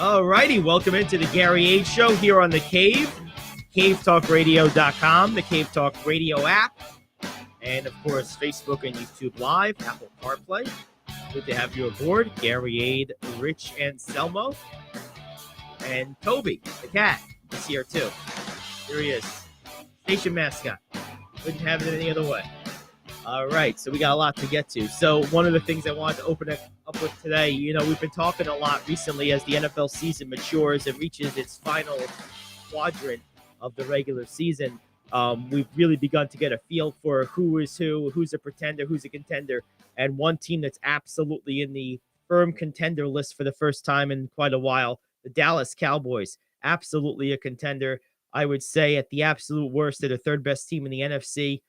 All righty, welcome into the Gary Ayd Show here on The Cave, cavetalkradio.com, the Cave Talk Radio app, and of course, Facebook and YouTube Live, Apple CarPlay. Good to have you aboard. Gary Ayd, Rich Anselmo, and Toby, the cat, is here too. Here he is, station mascot. Couldn't have it any other way. All right, so we got a lot to get to. So one of the things I wanted to open it up with today, we've been talking a lot recently as the NFL season matures and reaches its final quadrant of the regular season. We've really begun to get a feel for who is who's a pretender, who's a contender, and one team that's absolutely in the firm contender list for the first time in quite a while, the Dallas Cowboys, absolutely a contender. I would say at the absolute worst, they're the third best team in the NFC.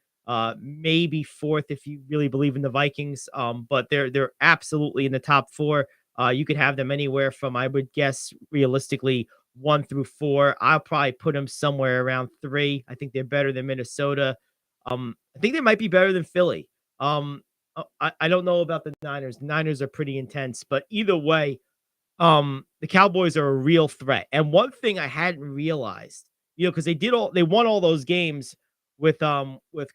Maybe fourth if you really believe in the Vikings. But they're absolutely in the top four. You could have them anywhere from, I would guess, realistically 1 through 4. I'll probably put them somewhere around 3. I think they're better than Minnesota. I think they might be better than Philly. I don't know about the Niners. The Niners are pretty intense, but either way, the Cowboys are a real threat. And one thing I hadn't realized, because they won all those games with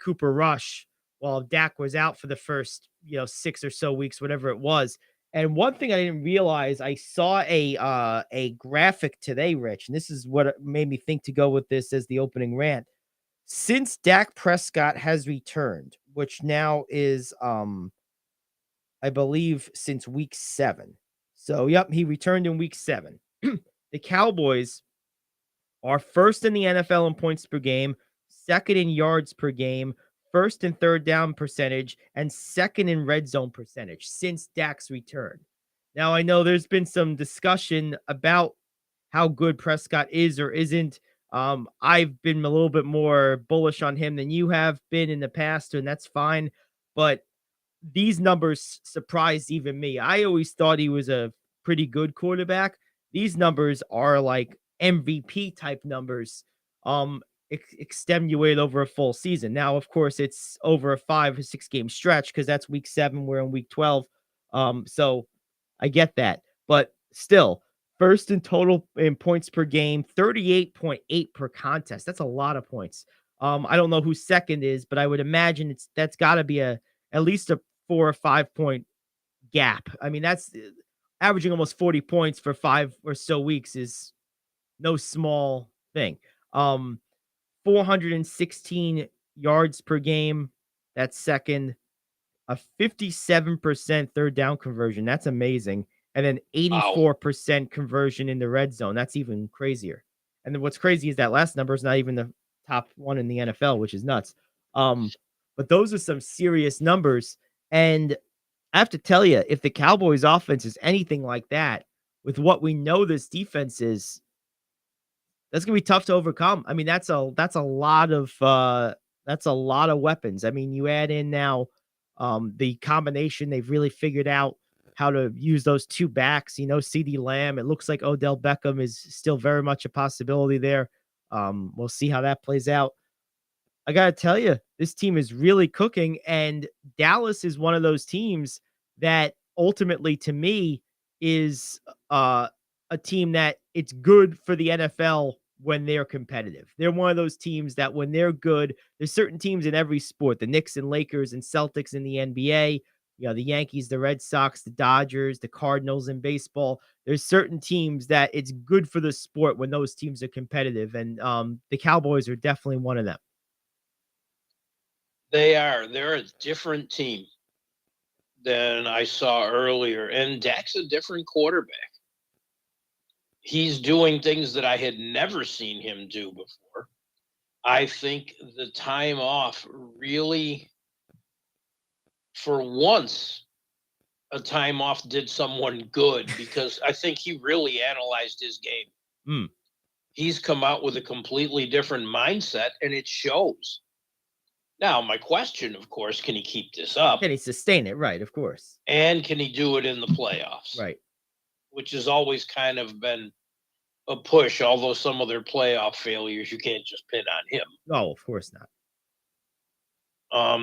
Cooper Rush while Dak was out for the first 6 or so weeks, whatever it was. And one thing I didn't realize, I saw a graphic today, Rich, and this is what made me think to go with this as the opening rant. Since Dak Prescott has returned, which now is I believe since week 7. So, yep, he returned in week 7. The Cowboys are first in the NFL in points per game, second in yards per game, first in third down percentage, and second in red zone percentage since Dak's return. Now, I know there's been some discussion about how good Prescott is or isn't. I've been a little bit more bullish on him than you have been in the past, and that's fine. But these numbers surprised even me. I always thought he was a pretty good quarterback. These numbers are like MVP type numbers, extenuate over a full season. Now, of course, it's over a 5 or 6 game stretch because that's week 7. We're in week 12. So I get that, but still, first in total in points per game, 38.8 per contest. That's a lot of points. I don't know who second is, but I would imagine that's got to be at least a 4 or 5 point gap. I mean, that's averaging almost 40 points for 5 or so weeks is no small thing. 416 yards per game. That's second. A 57% third down conversion. That's amazing. And then 84% conversion in the red zone. That's even crazier. And then what's crazy is that last number is not even the top one in the NFL, which is nuts. But those are some serious numbers. And I have to tell you, if the Cowboys offense is anything like that, with what we know this defense is, that's gonna be tough to overcome. I mean, that's a lot of weapons. I mean, you add in now the combination. They've really figured out how to use those 2 backs. CeeDee Lamb. It looks like Odell Beckham is still very much a possibility there. We'll see how that plays out. I gotta tell you, this team is really cooking, and Dallas is one of those teams that ultimately, to me, is a team that it's good for the NFL when they're competitive. They're one of those teams that when they're good, there's certain teams in every sport, the Knicks and Lakers and Celtics in the NBA, the Yankees, the Red Sox, the Dodgers, the Cardinals in baseball. There's certain teams that it's good for the sport when those teams are competitive, and the Cowboys are definitely one of them. They're a different team than I saw earlier. And Dak's a different quarterback. He's doing things that I had never seen him do before. I think the time off really, for once, a time off did someone good because I think he really analyzed his game. He's come out with a completely different mindset, and it shows. Now, my question, of course, can he keep this up? Can he sustain it? Right, of course. And can he do it in the playoffs? Right. Which has always kind of been a push, although some of their playoff failures you can't just pin on him. No, of course not.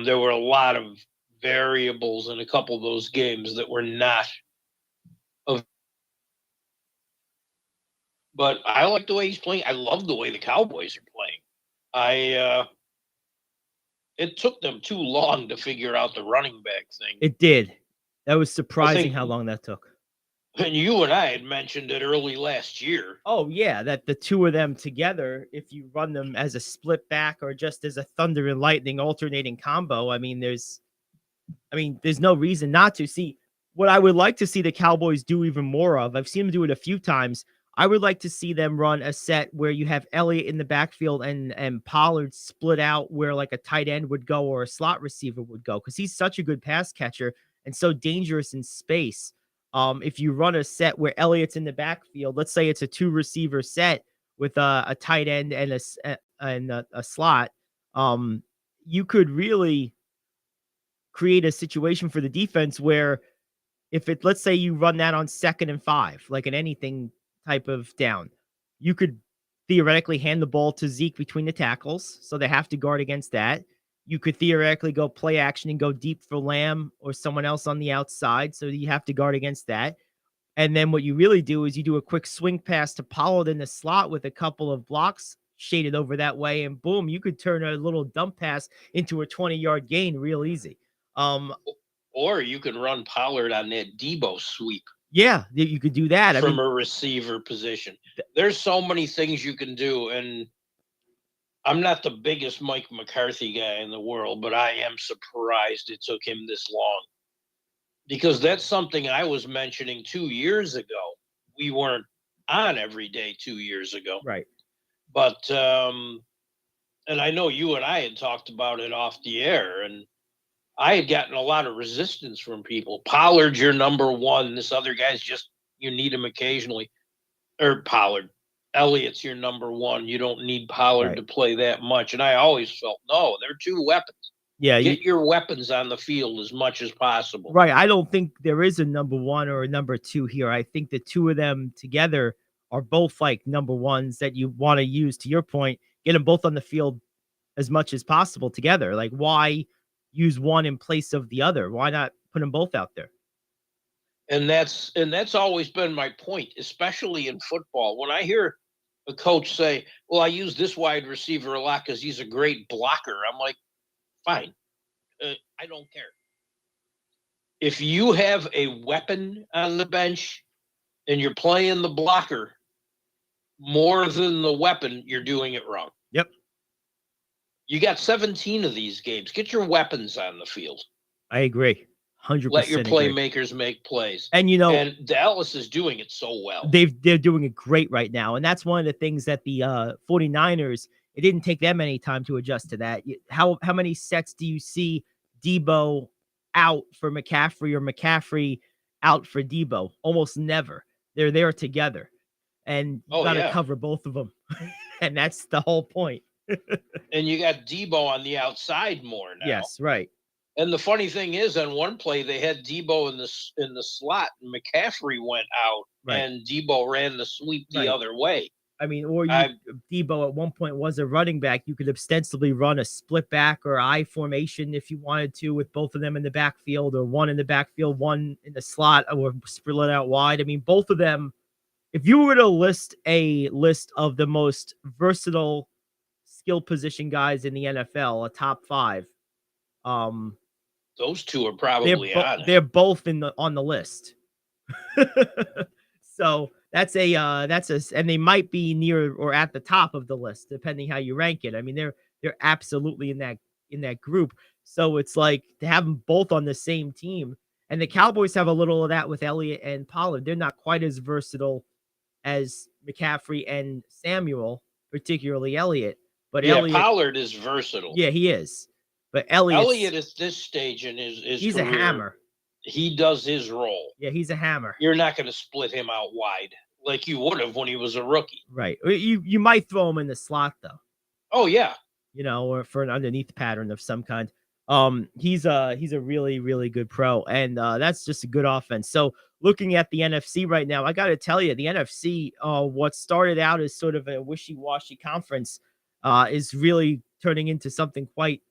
There were a lot of variables in a couple of those games that were not But I like the way he's playing. I love the way the Cowboys are playing. It took them too long to figure out the running back thing. It did. That was I surprising think, how long that took. and you and I had mentioned it early last year. Oh yeah, that the two of them together, if you run them as a split back or just as a thunder and lightning alternating combo, there's no reason not to. See, what I would like to see the Cowboys do even more of, I've seen them do it a few times. I would like to see them run a set where you have Elliott in the backfield and Pollard split out where like a tight end would go or a slot receiver would go, because he's such a good pass catcher and so dangerous in space. If you run a set where Elliott's in the backfield, let's say it's a 2-receiver set with a tight end and a slot, you could really create a situation for the defense where let's say you run that on 2nd and 5, like an anything type of down, you could theoretically hand the ball to Zeke between the tackles, so they have to guard against that. You could theoretically go play action and go deep for Lamb or someone else on the outside, so you have to guard against that. And then what you really do is you do a quick swing pass to Pollard in the slot with a couple of blocks shaded over that way, and boom, you could turn a little dump pass into a 20-yard gain real easy. Or you can run Pollard on that Debo sweep. Yeah, you could do that. From a receiver position. There's so many things you can do, and I'm not the biggest Mike McCarthy guy in the world, but I am surprised it took him this long. Because that's something I was mentioning 2 years ago. We weren't on every day 2 years ago. Right. But, and I know you and I had talked about it off the air, and I had gotten a lot of resistance from people. Pollard's your number one. This other guy's just, you need him occasionally. Or Pollard. Elliott's your number one. You don't need Pollard to play that much. And I always felt, no, they're two weapons. Yeah. Get your weapons on the field as much as possible. Right. I don't think there is a number one or a number two here. I think the two of them together are both like number ones that you want to use, to your point, get them both on the field as much as possible together. Like, why use one in place of the other? Why not put them both out there? And that's always been my point, especially in football. When I hear a coach say, well, I use this wide receiver a lot because he's a great blocker, I'm like, fine. I don't care. If you have a weapon on the bench and you're playing the blocker more than the weapon, you're doing it wrong. Yep. You got 17 of these games. Get your weapons on the field. I agree. 100%. Let your playmakers make plays. And and Dallas is doing it so well. They're doing it great right now. And that's one of the things that the 49ers, it didn't take them any time to adjust to that. How many sets do you see Debo out for McCaffrey or McCaffrey out for Debo? Almost never. They're there together. And you got to cover both of them. And that's the whole point. And you got Debo on the outside more now. Yes, right. And the funny thing is, on one play they had Debo in the slot, and McCaffrey went out, and Debo ran the sweep the other way. Debo at one point was a running back. You could ostensibly run a split back or I formation if you wanted to, with both of them in the backfield, or one in the backfield, one in the slot, or split out wide. Both of them. If you were to list a list of the most versatile skill position guys in the NFL, a top 5, those two are probably on it. They're both on the list. So that's and they might be near or at the top of the list, depending how you rank it. They're absolutely in that group. So it's like to have them both on the same team. And the Cowboys have a little of that with Elliott and Pollard. They're not quite as versatile as McCaffrey and Samuel, particularly Elliott. But Pollard is versatile. Yeah, he is. But Elliott is this stage in his he's career, a hammer. He does his role. Yeah, he's a hammer. You're not going to split him out wide like you would have when he was a rookie. Right. You might throw him in the slot, though. Oh, yeah. Or for an underneath pattern of some kind. He's a really, really good pro, and that's just a good offense. So looking at the NFC right now, I got to tell you, the NFC, what started out as sort of a wishy-washy conference, is really turning into something quite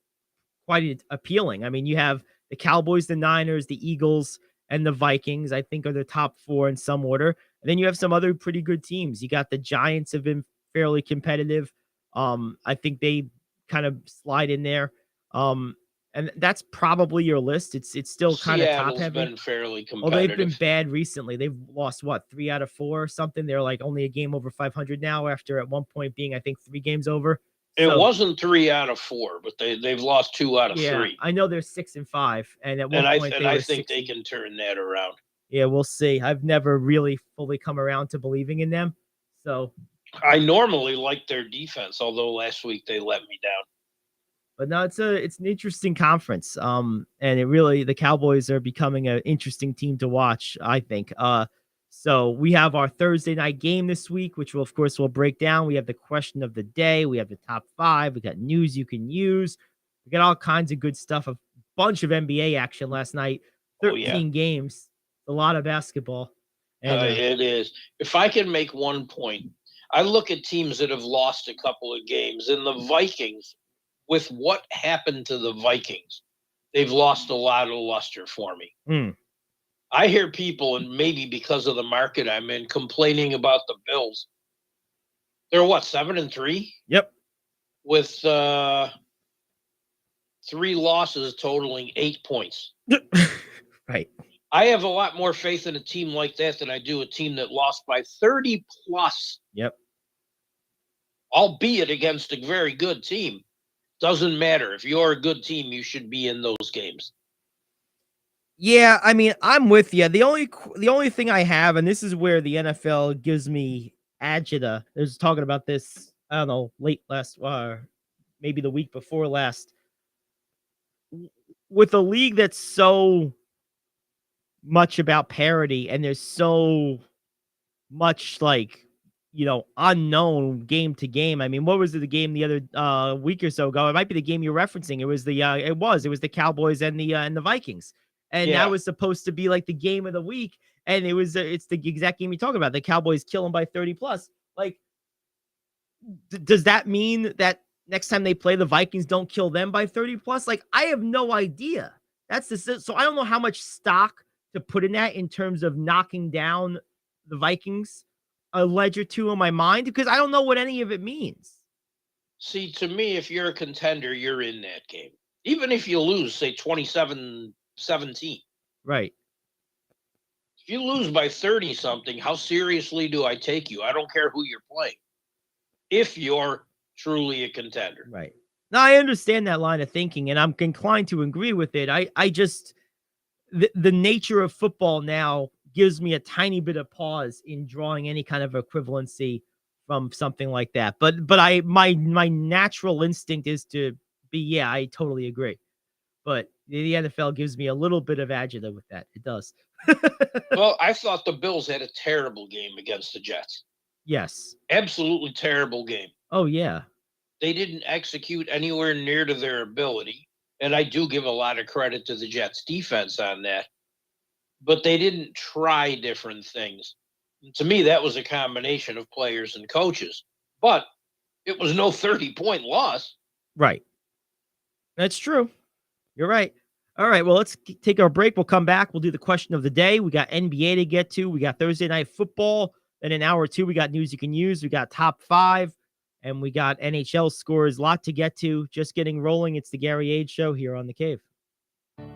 appealing. You have the Cowboys, the Niners, the Eagles, and the Vikings, I think, are the top 4 in some order. And then you have some other pretty good teams. You got the Giants have been fairly competitive. I think they kind of slide in there. And that's probably your list. It's still kind of top Seattle's heavy. been fairly Well, they've been competitive. bad recently. They've lost, 3 out of 4 or something? They're, like, only a game over 500 now after at one point being, I think, 3 games over. It So, wasn't 3 out of 4, but they've lost 2 out of yeah, 3. I know they're 6-5, and at one And point, they I were think 6 they can turn that around. Yeah, we'll see. I've never really fully come around to believing in them. So, I normally like their defense, although last week they let me down. but no, it's an interesting conference. And it really, the Cowboys are becoming an interesting team to watch, I think. So we have our Thursday night game this week, which we'll break down. We have the question of the day. We have the top 5. We got news you can use. We got all kinds of good stuff. A bunch of NBA action last night. 13 games. A lot of basketball. And, it is. If I can make one point, I look at teams that have lost a couple of games, and the Vikings, with what happened to the Vikings, they've lost a lot of luster for me. I hear people, and maybe because of the market I'm in, complaining about the Bills. They're 7-3? Yep. With 3 losses totaling 8 points. Right. I have a lot more faith in a team like that than I do a team that lost by 30 plus. Yep. Albeit against a very good team. Doesn't matter. If you're a good team, you should be in those games. Yeah, I mean, I'm with you. The only thing I have, and this is where the NFL gives me agita. I was talking about this, I don't know, late last, maybe the week before last. With a league that's so much about parity, and there's so much unknown game to game. I mean, what was the game the other week or so ago? It might be the game you're referencing. It was the Cowboys and the Vikings. And that was supposed to be like the game of the week. And it's the exact game you're talking about. The Cowboys kill them by 30 plus. Like, does that mean that next time they play, the Vikings don't kill them by 30 plus? Like, I have no idea. So I don't know how much stock to put in that in terms of knocking down the Vikings a ledge or two in my mind, because I don't know what any of it means. See, to me, if you're a contender, you're in that game. Even if you lose, say 27-17. Right. If you lose by 30 something, how seriously do I take you? I don't care who you're playing. If you're truly a contender. Right. Now, I understand that line of thinking, and I'm inclined to agree with it. I just, the nature of football now gives me a tiny bit of pause in drawing any kind of equivalency from something like that. But my natural instinct is to be, I totally agree. But the NFL gives me a little bit of agita with that. It does. Well, I thought the Bills had a terrible game against the Jets. Yes. Absolutely terrible game. Oh, yeah. They didn't execute anywhere near to their ability. And I do give a lot of credit to the Jets defense on that. But they didn't try different things. And to me, that was a combination of players and coaches. But it was no 30-point loss. Right. That's true. You're right. All right, well, let's take our break. We'll come back. We'll do the question of the day. We got NBA to get to. We got Thursday night football. Then in hour 2, we got news you can use. We got top 5, and we got NHL scores. A lot to get to. Just getting rolling. It's the Gary Ayd Show here on The Cave.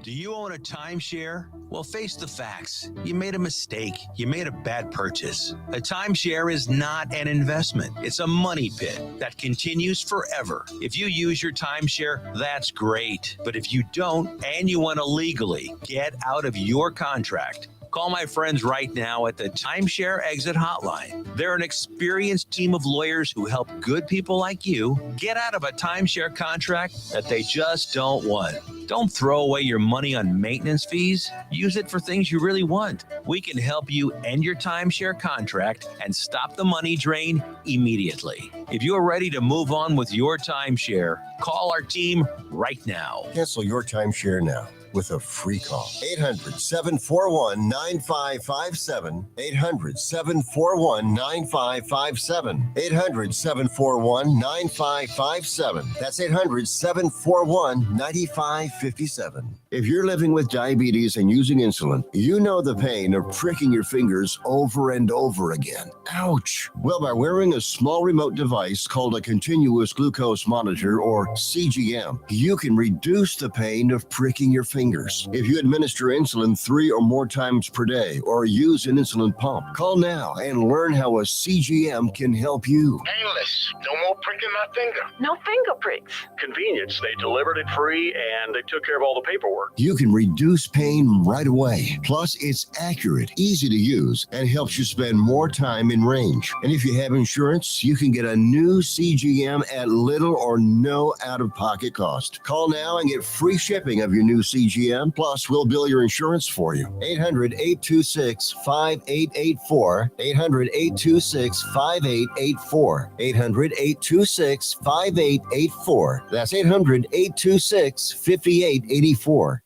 Do you own a timeshare? Well, face the facts. You made a mistake. You made a bad purchase. A timeshare is not an investment. It's a money pit that continues forever. If you use your timeshare, that's great. But if you don't, and you want to legally get out of your contract, call my friends right now at the Timeshare Exit Hotline. They're an experienced team of lawyers who help good people like you get out of a timeshare contract that they just don't want. Don't throw away your money on maintenance fees. Use it for things you really want. We can help you end your timeshare contract and stop the money drain immediately. If you're ready to move on with your timeshare, call our team right now. Cancel your timeshare now with a free call. 800-741-9557. 800-741-9557. 800-741-9557. That's 800-741-9557. 57. If you're living with diabetes and using insulin, you know the pain of pricking your fingers over and over again. Ouch! Well, by wearing a small remote device called a continuous glucose monitor, or CGM, you can reduce the pain of pricking your fingers. If you administer insulin 3 or more times per day or use an insulin pump, call now and learn how a CGM can help you. Painless. No more pricking my finger. No finger pricks. Convenience. They delivered it free and they took care of all the paperwork. You can reduce pain right away. Plus, it's accurate, easy to use, and helps you spend more time in range. And if you have insurance, you can get a new CGM at little or no out-of-pocket cost. Call now and get free shipping of your new CGM. Plus, we'll bill your insurance for you. 800-826-5884. 800-826-5884. 800-826-5884. That's 800-826-5884.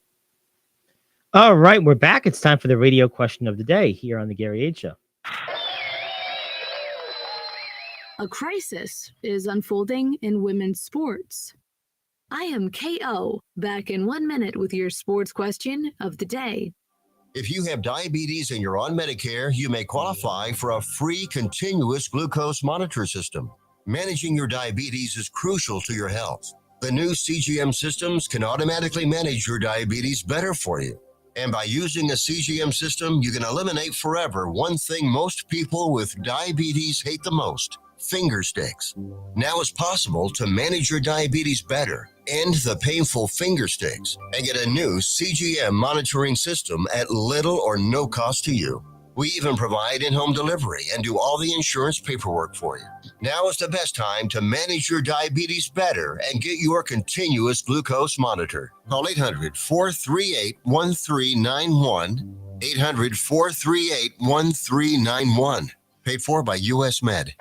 All right, we're back. It's time for the radio question of the day here on the Gary Ayd Show. A crisis is unfolding in women's sports. I am KO, back in 1 minute with your sports question of the day. If you have diabetes and you're on Medicare, you may qualify for a free continuous glucose monitor system. Managing your diabetes is crucial to your health. The new CGM systems can automatically manage your diabetes better for you. And by using a CGM system, you can eliminate forever one thing most people with diabetes hate the most: finger sticks. Now it's possible to manage your diabetes better, end the painful finger sticks, and get a new CGM monitoring system at little or no cost to you. We even provide in-home delivery and do all the insurance paperwork for you. Now is the best time to manage your diabetes better and get your continuous glucose monitor. Call 800-438-1391. 800-438-1391. Paid for by U.S. Med.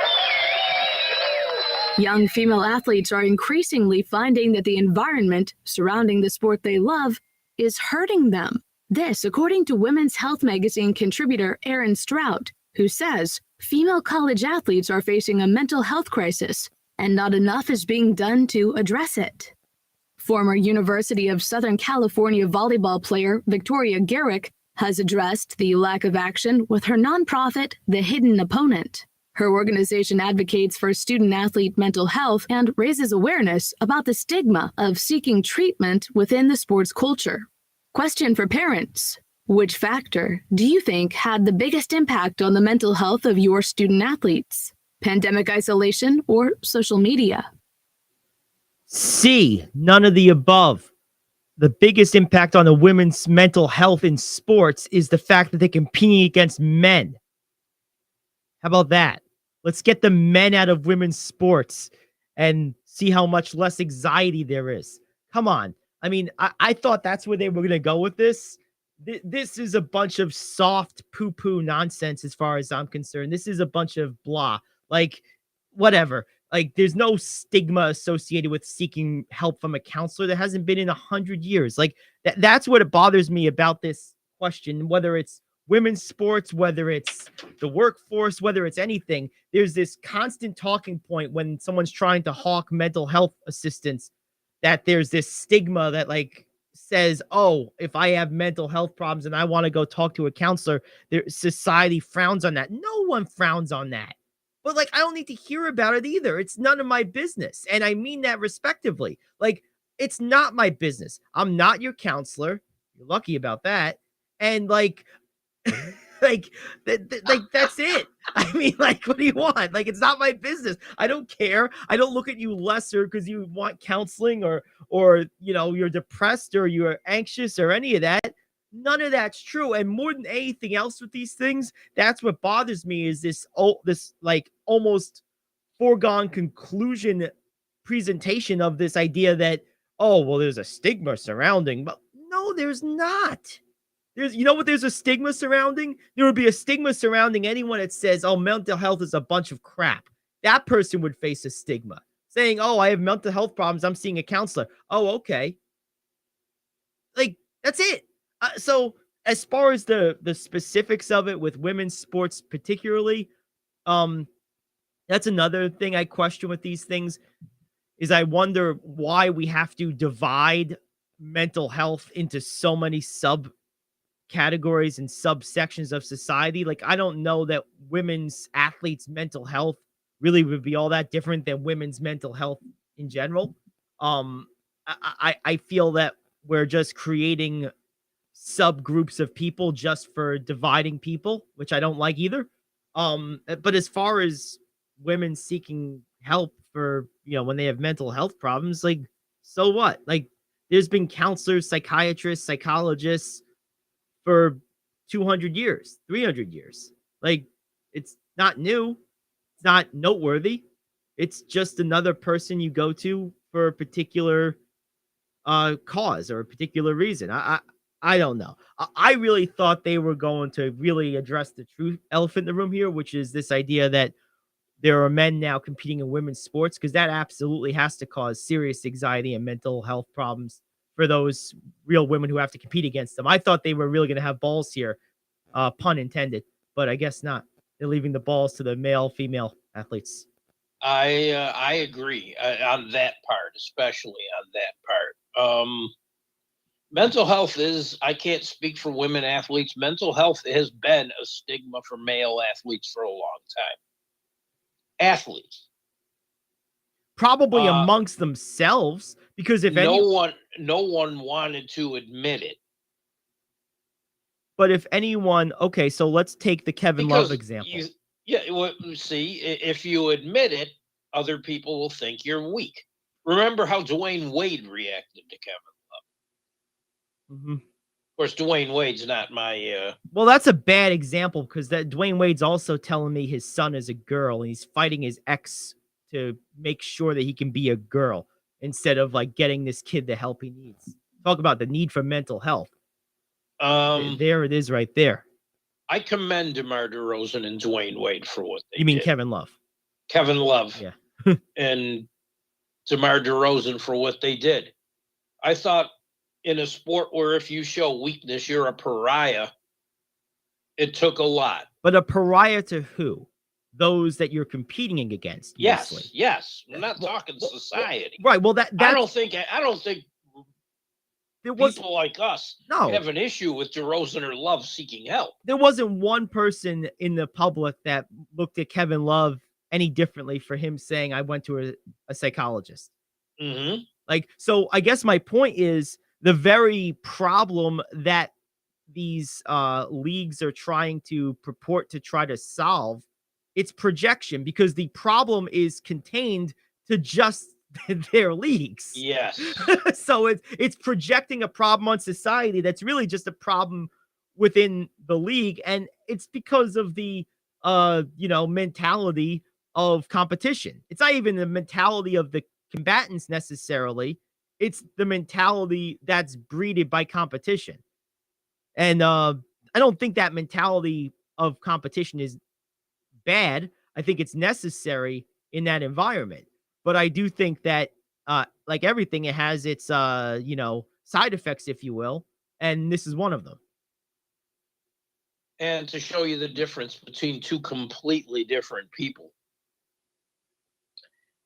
Young female athletes are increasingly finding that the environment surrounding the sport they love is hurting them. This, according to Women's Health magazine contributor Erin Strout, who says female college athletes are facing a mental health crisis and not enough is being done to address it. Former University of Southern California volleyball player Victoria Garrick has addressed the lack of action with her nonprofit, The Hidden Opponent. Her organization advocates for student-athlete mental health and raises awareness about the stigma of seeking treatment within the sports culture. Question for parents: which factor do you think had the biggest impact on the mental health of your student-athletes? Pandemic isolation or social media? C, none of the above. The biggest impact on the women's mental health in sports is the fact that they're competing against men. How about that? Let's get the men out of women's sports and see how much less anxiety there is. Come on. I mean, I thought that's where they were going to go with this. This is a bunch of soft poo-poo nonsense as far as I'm concerned. This is a bunch of blah. Like, whatever. Like, there's no stigma associated with seeking help from a counselor. That hasn't been in 100 years. Like, that's what it bothers me about this question, whether it's women's sports, whether it's the workforce, whether it's anything. There's this constant talking point when someone's trying to hawk mental health assistance, that there's this stigma that like says, oh, if I have mental health problems and I want to go talk to a counselor, society frowns on that. No one frowns on that. But like, I don't need to hear about it either. It's none of my business. And I mean that respectively. Like, it's not my business. I'm not your counselor. You're lucky about that. And like, like that's it. I mean, like, what do you want? Like, it's not my business. I don't care. I don't look at you lesser because you want counseling or you know, you're depressed or you're anxious or any of that. None of that's true. And more than anything else with these things, that's what bothers me is this like almost foregone conclusion presentation of this idea that, oh, well, there's a stigma surrounding, but no, there's not. You know what there's a stigma surrounding? There would be a stigma surrounding anyone that says, oh, mental health is a bunch of crap. That person would face a stigma. Saying, oh, I have mental health problems, I'm seeing a counselor. Oh, okay. Like, that's it. So as far as the specifics of it with women's sports particularly, that's another thing I question with these things is I wonder why we have to divide mental health into so many subcategories and subsections of society. Like, I don't know that women's athletes' mental health really would be all that different than women's mental health in general. I feel that we're just creating subgroups of people just for dividing people, which I don't like either. But as far as women seeking help for, when they have mental health problems, like, so what? Like, there's been counselors, psychiatrists, psychologists for 200 years, 300 years. Like, it's not new. It's not noteworthy. It's just another person you go to for a particular cause or a particular reason. I don't know. I really thought they were going to really address the true elephant in the room here, which is this idea that there are men now competing in women's sports, because that absolutely has to cause serious anxiety and mental health problems for those real women who have to compete against them. I thought they were really going to have balls here, pun intended, but I guess not. They're leaving the balls to the male, female athletes. I agree on that part, especially on that part. Mental health is, I can't speak for women athletes. Mental health has been a stigma for male athletes for a long time. Athletes. Probably amongst themselves, because if no one wanted to admit it. But if anyone, okay, so let's take the Kevin Love example. See, if you admit it, other people will think you're weak. Remember how Dwayne Wade reacted to Kevin Love. Mm-hmm. Of course, Dwayne Wade's not my... Well, that's a bad example, because that Dwayne Wade's also telling me his son is a girl, and he's fighting his ex to make sure that he can be a girl instead of like getting this kid the help he needs. Talk about the need for mental health. There it is right there. I commend DeMar DeRozan and Dwayne Wade for what they did. You mean Kevin Love? Kevin Love. Yeah. And DeMar DeRozan for what they did. I thought in a sport where if you show weakness, you're a pariah, it took a lot. But a pariah to who? Those that you're competing against. Mostly. Yes. We're not talking society. Right. Well, that's... I don't think there was people like us have an issue with DeRozan or Love seeking help. There wasn't one person in the public that looked at Kevin Love any differently for him saying, I went to a psychologist. Mm-hmm. Like, so I guess my point is the very problem that these leagues are trying to purport to try to solve, it's projection, because the problem is contained to just their leagues. Yes. So it's projecting a problem on society that's really just a problem within the league, and it's because of the mentality of competition. It's not even the mentality of the combatants necessarily. It's the mentality that's breeded by competition. And I don't think that mentality of competition is bad. I think it's necessary in that environment. But I do think that, like everything, it has its, side effects, if you will. And this is one of them. And to show you the difference between two completely different people,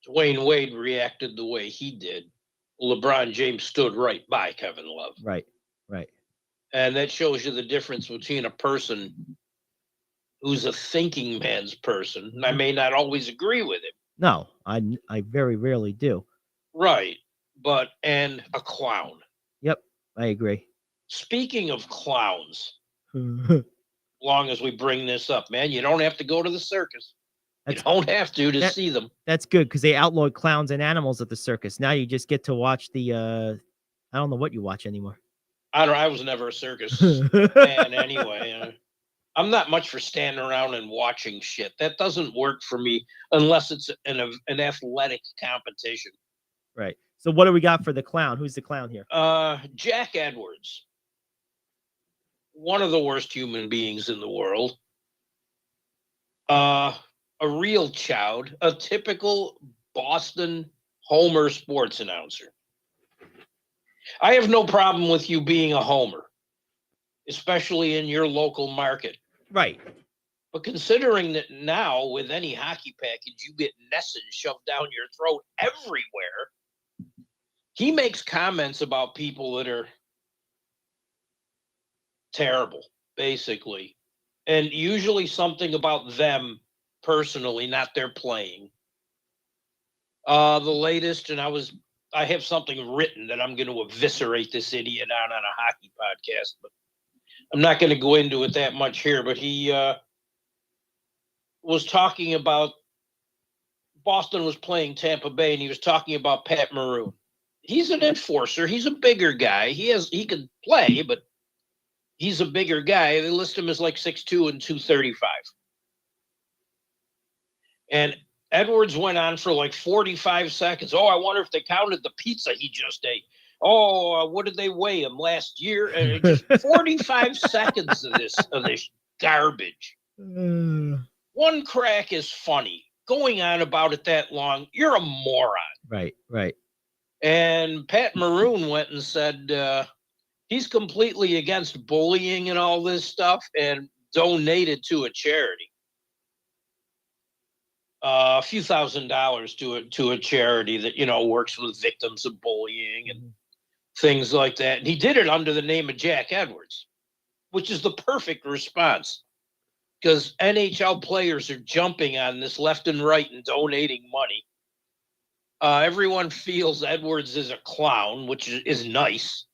Dwayne Wade reacted the way he did. LeBron James stood right by Kevin Love. Right. And that shows you the difference between a person who's a thinking man's person. And I may not always agree with him. No, I very rarely do. Right. And a clown. Yep, I agree. Speaking of clowns, long as we bring this up, man, you don't have to go to the circus. You don't have to see them. That's good, because they outlawed clowns and animals at the circus. Now you just get to watch the, I don't know what you watch anymore. I was never a circus fan anyway. I'm not much for standing around and watching shit. That doesn't work for me unless it's an athletic competition. Right. So what do we got for the clown? Who's the clown here? Jack Edwards. One of the worst human beings in the world. A real child. A typical Boston homer sports announcer. I have no problem with you being a homer, especially in your local market. Right. But considering that now with any hockey package, you get Nesson shoved down your throat everywhere, he makes comments about people that are terrible, basically, and usually something about them personally, not their playing. The latest, and I have something written that I'm going to eviscerate this idiot on a hockey podcast, but I'm not going to go into it that much here. But he was talking about Boston was playing Tampa Bay, and he was talking about Pat Maroon. He's an enforcer. He's a bigger guy. He can play, but he's a bigger guy. They list him as like 6'2" and 235. And Edwards went on for like 45 seconds. Oh, I wonder if they counted the pizza he just ate. Oh, what did they weigh him last year? And just 45 seconds of this garbage. One crack is funny. Going on about it that long, you're a moron. Right, right. And Pat Maroon went and said he's completely against bullying and all this stuff and donated to a charity. A few $1,000s to a charity that, works with victims of bullying and things like that. And he did it under the name of Jack Edwards, which is the perfect response because NHL players are jumping on this left and right and donating money. Everyone feels Edwards is a clown, which is nice.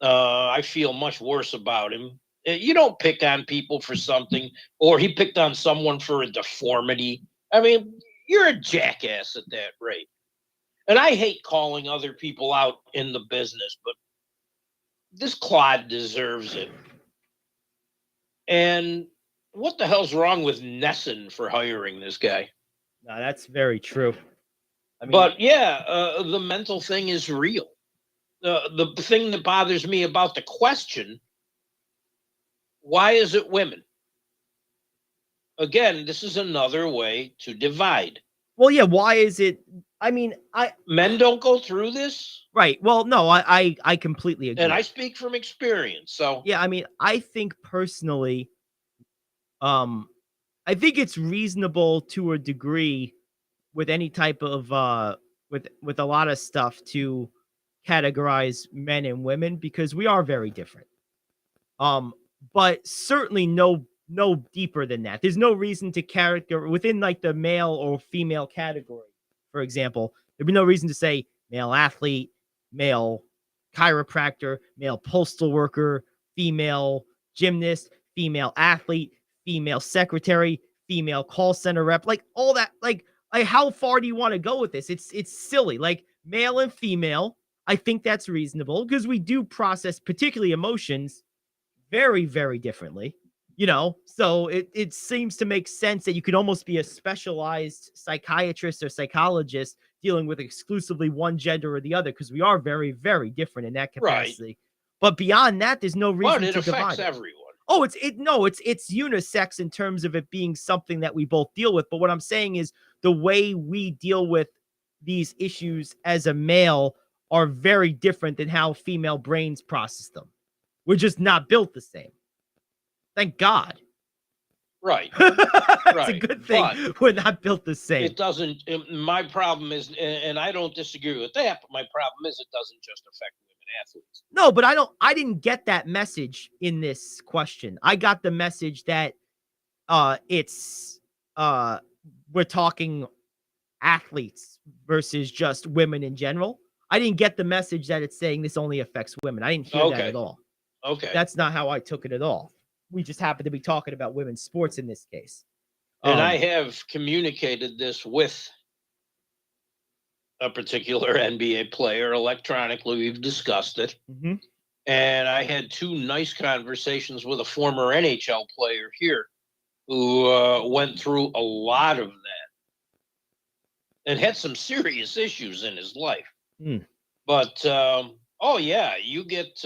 I feel much worse about him. You don't pick on people for something, or he picked on someone for a deformity. I mean, you're a jackass at that rate. And I hate calling other people out in the business, but this clod deserves it. And what the hell's wrong with Nesson for hiring this guy? No, that's very true. But yeah, the mental thing is real. The thing that bothers me about the question, why is it women? Again, this is another way to divide. Well, yeah, why is it? Men don't go through this. Right. Well, no, I completely agree. And I speak from experience. So yeah, I think personally, I think it's reasonable to a degree with any type of with a lot of stuff to categorize men and women because we are very different. But certainly no deeper than that. There's no reason to character within like the male or female category, for example. There'd be no reason to say male athlete, male chiropractor, male postal worker, female gymnast, female athlete, female secretary, female call center rep, like all that. Like how far do you want to go with this? It's silly. Like male and female, I think that's reasonable because we do process particularly emotions very, very differently. So it seems to make sense that you could almost be a specialized psychiatrist or psychologist dealing with exclusively one gender or the other because we are very, very different in that capacity. Right. But beyond that, there's no reason to divide. But it affects everyone. Oh, it's unisex in terms of it being something that we both deal with. But what I'm saying is the way we deal with these issues as a male are very different than how female brains process them. We're just not built the same. Thank God. Right. It's a good thing but we're not built the same. It doesn't. My problem is, and I don't disagree with that, but my problem is it doesn't just affect women athletes. No, but I didn't get that message in this question. I got the message that we're talking athletes versus just women in general. I didn't get the message that it's saying this only affects women. I didn't hear that at all. Okay. That's not how I took it at all. We just happen to be talking about women's sports in this case. And I have communicated this with a particular NBA player electronically. We've discussed it. Mm-hmm. And I had two nice conversations with a former NHL player here who went through a lot of that and had some serious issues in his life. Mm. But, you get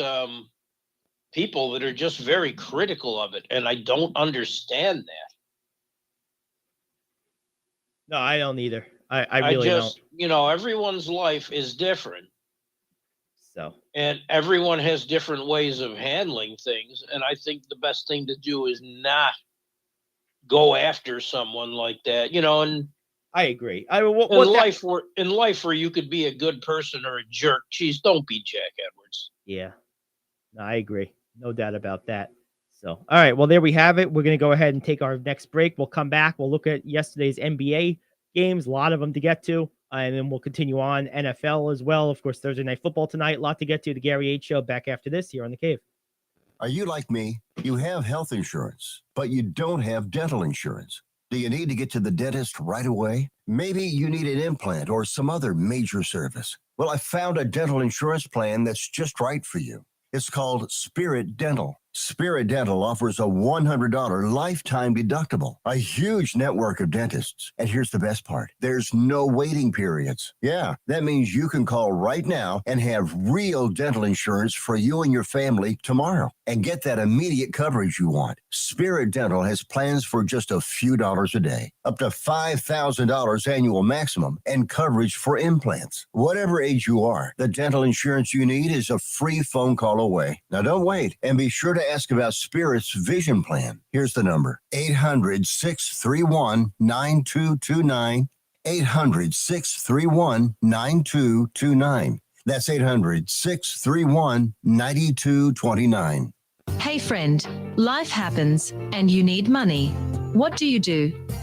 people that are just very critical of it. And I don't understand that. No, I don't either. I really don't. Everyone's life is different. So. And everyone has different ways of handling things. And I think the best thing to do is not go after someone like that, and I agree. In life where you could be a good person or a jerk, geez, don't be Jack Edwards. Yeah, no, I agree. No doubt about that. So, all right. Well, there we have it. We're going to go ahead and take our next break. We'll come back. We'll look at yesterday's NBA games, a lot of them to get to. And then we'll continue on NFL as well. Of course, Thursday Night Football tonight. A lot to get to. The Gary Ayd Show back after this here on The Cave. Are you like me? You have health insurance, but you don't have dental insurance. Do you need to get to the dentist right away? Maybe you need an implant or some other major service. Well, I found a dental insurance plan that's just right for you. It's called Spirit Dental. Spirit Dental offers a $100 lifetime deductible, a huge network of dentists. And here's the best part. There's no waiting periods. Yeah, that means you can call right now and have real dental insurance for you and your family tomorrow and get that immediate coverage you want. Spirit Dental has plans for just a few dollars a day, up to $5,000 annual maximum, and coverage for implants. Whatever age you are, the dental insurance you need is a free phone call away. Now don't wait, and be sure to ask about Spirit's vision plan. Here's the number: 800-631-9229. 800-631-9229. That's 800-631-9229. Hey friend, life happens and you need money. What do?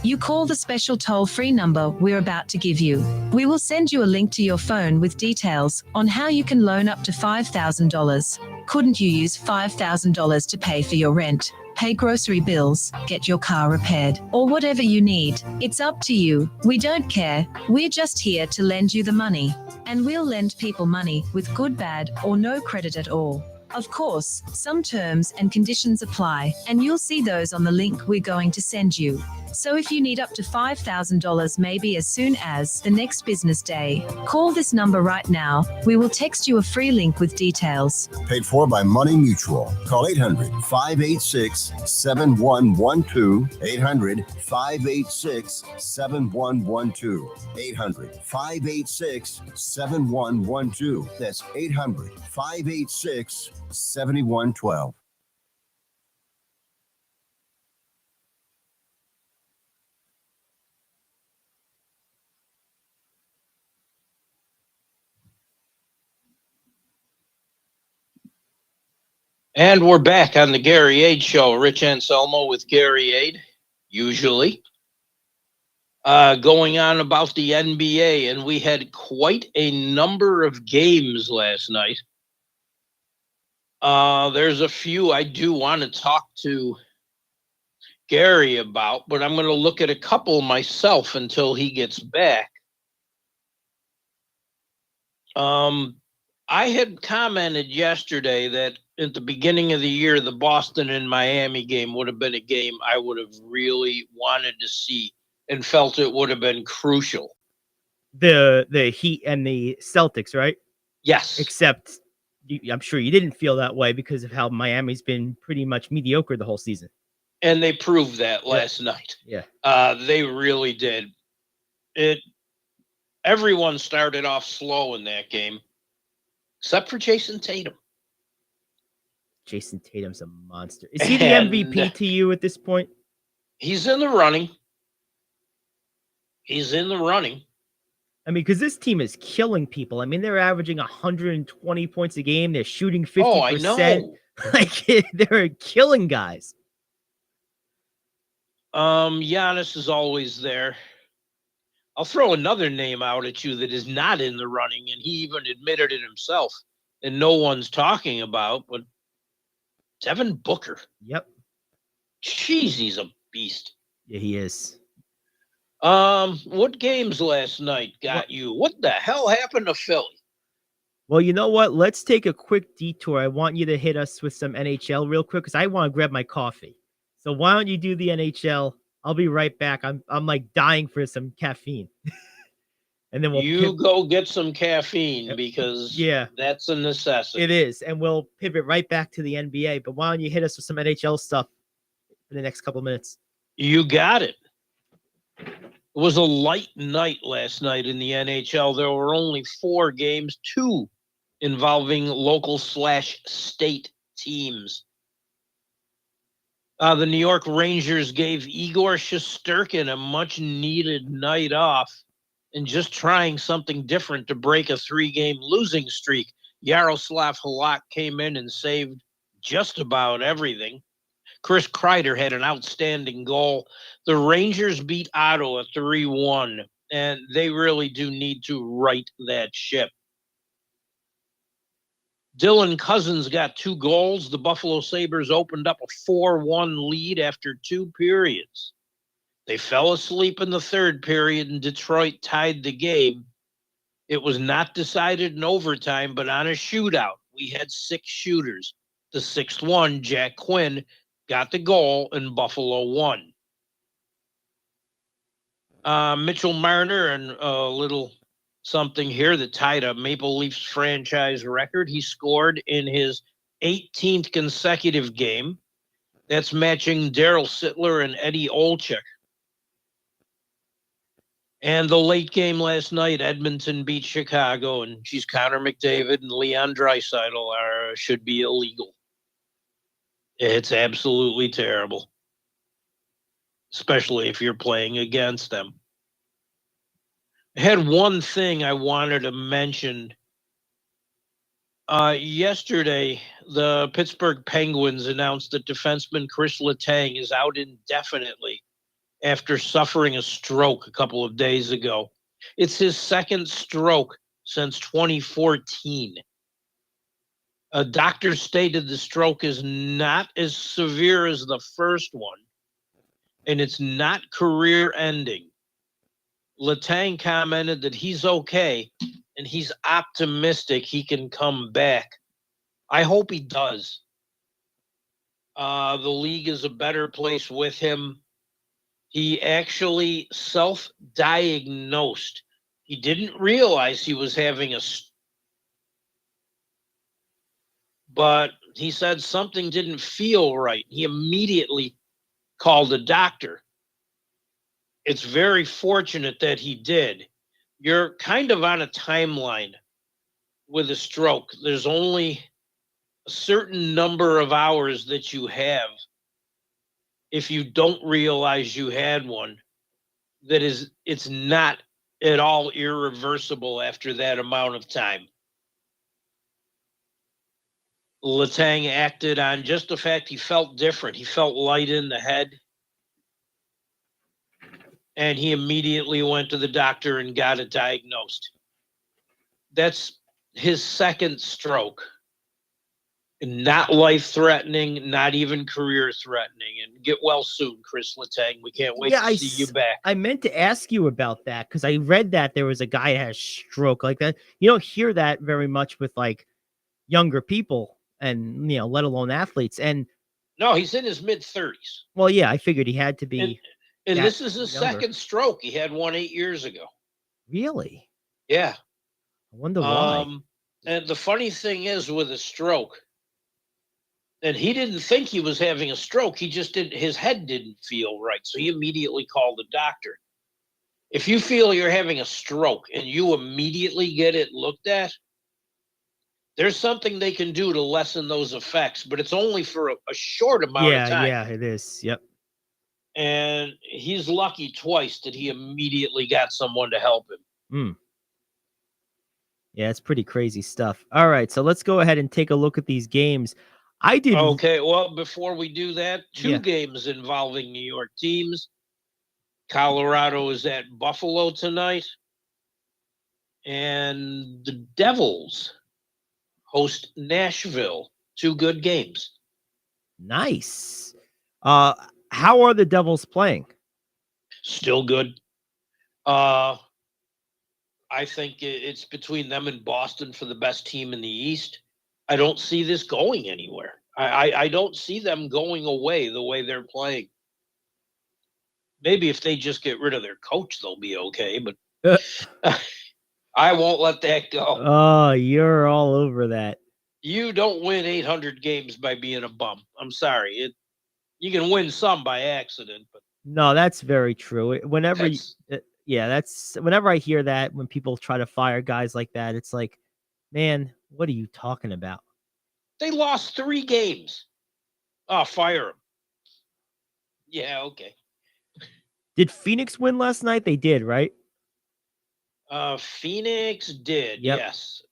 You call the special toll-free number we're about to give you. We will send you a link to your phone with details on how you can loan up to $5,000. Couldn't you use $5,000 to pay for your rent, pay grocery bills, get your car repaired, or whatever you need? It's up to you. We don't care. We're just here to lend you the money. And we'll lend people money with good, bad, or no credit at all. Of course, some terms and conditions apply, and you'll see those on the link we're going to send you. So if you need up to $5,000 maybe as soon as the next business day, call this number right now. We will text you a free link with details. Paid for by Money Mutual. Call 800-586-7112. 800-586-7112. 800-586-7112. That's 800-586-7112. And we're back on the Gary Ayd Show. Rich Anselmo with Gary Ayd, usually. Going on about the NBA, and we had quite a number of games last night. There's a few I do want to talk to Gary about, but I'm going to look at a couple myself until he gets back. I had commented yesterday that at the beginning of the year, the Boston and Miami game would have been a game I would have really wanted to see and felt it would have been crucial. The Heat and the Celtics, right? Yes. Except I'm sure you didn't feel that way because of how Miami's been pretty much mediocre the whole season. And they proved that last night. Yeah. They really did. Everyone started off slow in that game, except for Jason Tatum. Jason Tatum's a monster. Is he the MVP to you at this point? He's in the running. He's in the running. I mean, because this team is killing people. I mean, they're averaging 120 points a game. They're shooting 50%. Oh, I know. Like, they're killing guys. Giannis is always there. I'll throw another name out at you that is not in the running, and he even admitted it himself, and no one's talking about, but Devin Booker. Yep. Jeez, he's a beast. Yeah, he is. What games last night got you? What the hell happened to Philly? Well, you know what? Let's take a quick detour. I want you to hit us with some NHL real quick because I want to grab my coffee. So why don't you do the NHL? I'll be right back. I'm like dying for some caffeine. And then we'll go get some caffeine because that's a necessity. It is, and we'll pivot right back to the NBA. But why don't you hit us with some NHL stuff for the next couple of minutes? You got it. It was a light night last night in the NHL. There were only 4 games, 2 involving local/state teams. The New York Rangers gave Igor Shesterkin a much-needed night off and just trying something different to break a 3-game losing streak. Yaroslav Halak came in and saved just about everything. Chris Kreider had an outstanding goal. The Rangers beat Ottawa 3-1, and they really do need to right that ship. Dylan Cousins got 2 goals. The Buffalo Sabres opened up a 4-1 lead after 2 periods. They fell asleep in the 3rd period, and Detroit tied the game. It was not decided in overtime, but on a shootout. We had 6 shooters. The 6th one, Jack Quinn, got the goal, and Buffalo won. Mitchell Marner, and a little something here that tied a Maple Leafs franchise record. He scored in his 18th consecutive game. That's matching Daryl Sittler and Eddie Olczyk. And the late game last night, Edmonton beat Chicago, and geez, Connor McDavid and Leon Draisaitl should be illegal. It's absolutely terrible, especially if you're playing against them. I had one thing I wanted to mention. Yesterday, the Pittsburgh Penguins announced that defenseman Chris Letang is out indefinitely after suffering a stroke a couple of days ago. It's his 2nd stroke since 2014. A doctor stated the stroke is not as severe as the first one, and it's not career-ending. Letang commented that he's okay, and he's optimistic he can come back. I hope he does. The league is a better place with him. He actually self-diagnosed. He didn't realize he was having but he said something didn't feel right. He immediately called a doctor. It's very fortunate that he did. You're kind of on a timeline with a stroke. There's only a certain number of hours that you have if you don't realize you had one. It's not at all irreversible after that amount of time. Letang acted on just the fact he felt different. He felt light in the head. And he immediately went to the doctor and got it diagnosed. That's his 2nd stroke. Not life-threatening, not even career-threatening. And get well soon, Chris Letang. We can't wait to see you back. I meant to ask you about that because I read that there was a guy who had a stroke like that. You don't hear that very much with like younger people and, let alone athletes. And no, he's in his mid-30s. Well, yeah, I figured he had to be. And this is his younger. 2nd stroke. He had one 8 years ago. Really? Yeah. I wonder why. And the funny thing is with a stroke, and he didn't think he was having a stroke. He just his head didn't feel right. So he immediately called the doctor. If you feel you're having a stroke and you immediately get it looked at, there's something they can do to lessen those effects, but it's only for a short amount of time. Yeah, it is. Yep. And he's lucky twice that he immediately got someone to help him. Yeah, it's pretty crazy stuff. All right, so let's go ahead and take a look at these games. Okay, well, before we do that, 2 games involving New York teams. Colorado is at Buffalo tonight. And the Devils host Nashville. 2 good games. Nice. How are the Devils playing? Still good. I think it's between them and Boston for the best team in the East. I don't see this going anywhere. I don't see them going away the way they're playing. Maybe if they just get rid of their coach, they'll be okay, but I won't let that go. Oh, you're all over that. You don't win 800 games by being a bum. I'm sorry. You can win some by accident, but no, that's very true. Whenever I hear that, when people try to fire guys like that, it's like, man, what are you talking about? They lost 3 games. Oh, fire them. Yeah, okay. Did Phoenix win last night? They did, right? Phoenix did, Yep. yes.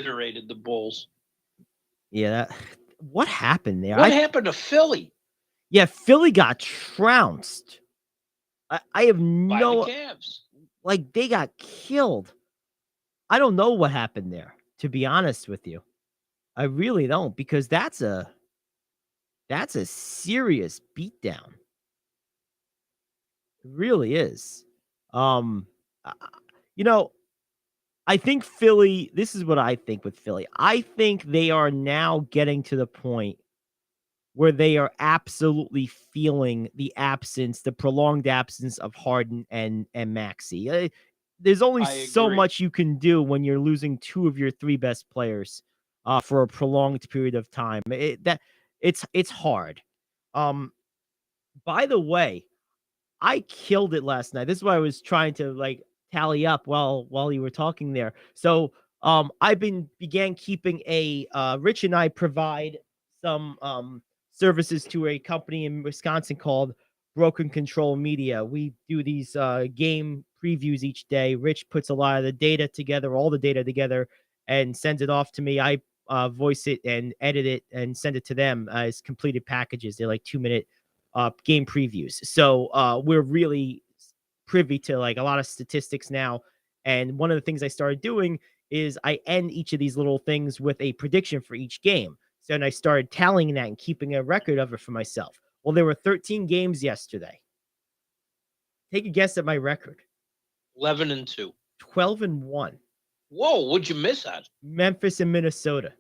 Iterated the Bulls. Yeah. What happened there? What happened to Philly? Yeah, Philly got trounced. I have By no the Cavs. like they got killed. I don't know what happened there, to be honest with you. I really don't, because that's a serious beatdown. It really is. Um, uh, you know, I think Philly, this is what I think with Philly. I think they are now getting to the point where they are absolutely feeling the prolonged absence of Harden and Maxey. There's only I so agree. much you can do when you're losing two of your three best players for a prolonged period of time. It's hard. By the way, I killed it last night. This is why I was trying to like tally up while you were talking there. So I began keeping a Rich and I provide some services to a company in Wisconsin called Broken Control Media. We do these game previews each day. Rich puts a lot of the data together, all the data together, and sends it off to me. I voice it and edit it and send it to them as completed packages. They're like 2-minute game previews. So we're really privy to like a lot of statistics now. And one of the things I started doing is I end each of these little things with a prediction for each game. So then I started tallying that and keeping a record of it for myself. Well, there were 13 games yesterday. Take a guess at my record. 11-2. 12-1. Whoa, what'd you miss on? Memphis and Minnesota.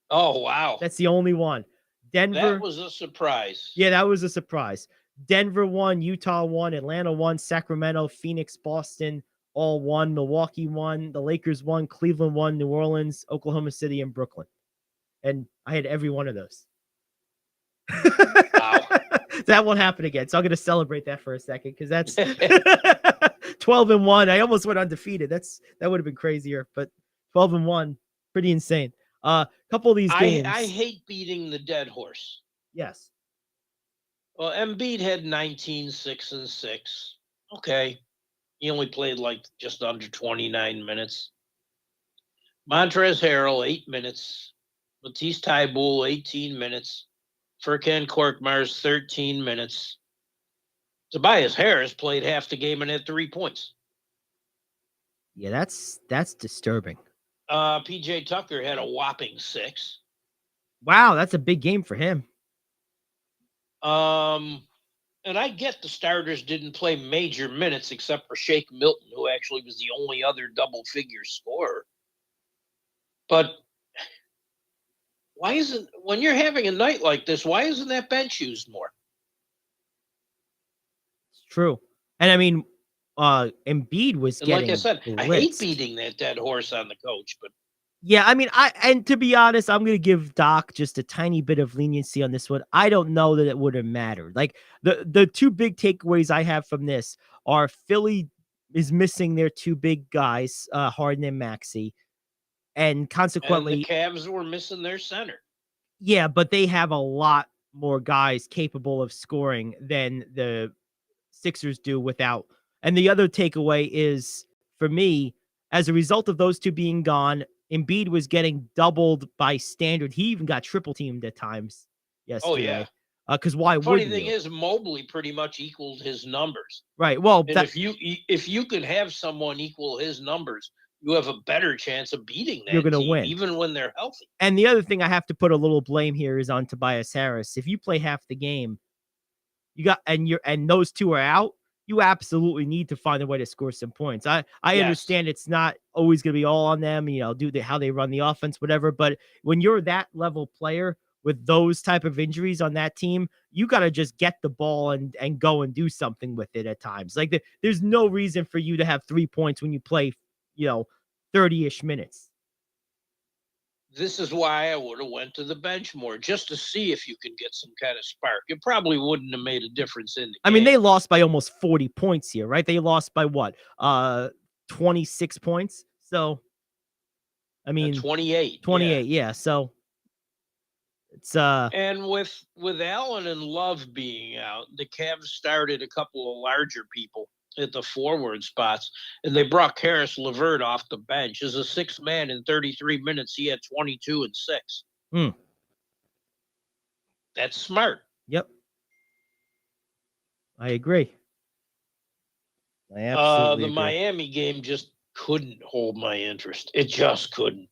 Oh, wow. That's the only one. Denver. That was a surprise. Yeah, that was a surprise. Denver won, Utah won, Atlanta won, Sacramento, Phoenix, Boston all won, Milwaukee won, the Lakers won, Cleveland won, New Orleans, Oklahoma City, and Brooklyn. And I had every one of those. Wow. That won't happen again. So I'm going to celebrate that for a second because that's 12-1. I almost went undefeated. That would have been crazier, but 12-1, pretty insane. Couple of these games. I hate beating the dead horse. Yes. Well, Embiid had 19, 6 and 6. Okay. He only played like just under 29 minutes. Montrezl Harrell, 8 minutes. Matisse Thybulle, 18 minutes. Furkan Korkmaz, 13 minutes. Tobias Harris played half the game and had 3 points. Yeah, that's disturbing. PJ Tucker had a whopping 6. Wow, that's a big game for him. And I get the starters didn't play major minutes except for Shake Milton, who actually was the only other double-figure scorer. But why isn't, when you're having a night like this, why isn't that bench used more? It's true. And I mean, Embiid was getting like I said, blitzed. I hate beating that dead horse on the coach, but yeah, I mean, and to be honest, I'm going to give Doc just a tiny bit of leniency on this one. I don't know that it would have mattered. Like the two big takeaways I have from this are Philly is missing their two big guys, Harden and Maxey, and consequently, the Cavs were missing their center. Yeah, but they have a lot more guys capable of scoring than the Sixers do without. And the other takeaway is, for me, as a result of those two being gone, Embiid was getting doubled by standard. He even got triple teamed at times yesterday. Oh, yeah. Because why would Funny thing is, Mobley pretty much equaled his numbers. Right. Well, and if you could have someone equal his numbers, you have a better chance of beating that you're going to team, win, even when they're healthy. And the other thing I have to put a little blame here is on Tobias Harris. If you play half the game, and those two are out, you absolutely need to find a way to score some points. I Yes. understand it's not always going to be all on them, how they run the offense, whatever. But when you're that level player with those type of injuries on that team, you got to just get the ball and go and do something with it at times. Like there's no reason for you to have 3 points when you play, 30-ish minutes. This is why I would have went to the bench more, just to see if you could get some kind of spark. It probably wouldn't have made a difference in the game. I mean, they lost by almost 40 points here, right? They lost by what? 26 points. So, I mean, 28. 28, yeah. So It's And with Allen and Love being out, the Cavs started a couple of larger people at the forward spots, and they brought Karis LeVert off the bench as a sixth man. In 33 minutes, he had 22 and 6. That's smart. Yep. I agree. I The absolutely agree. Miami game just couldn't hold my interest. It just couldn't.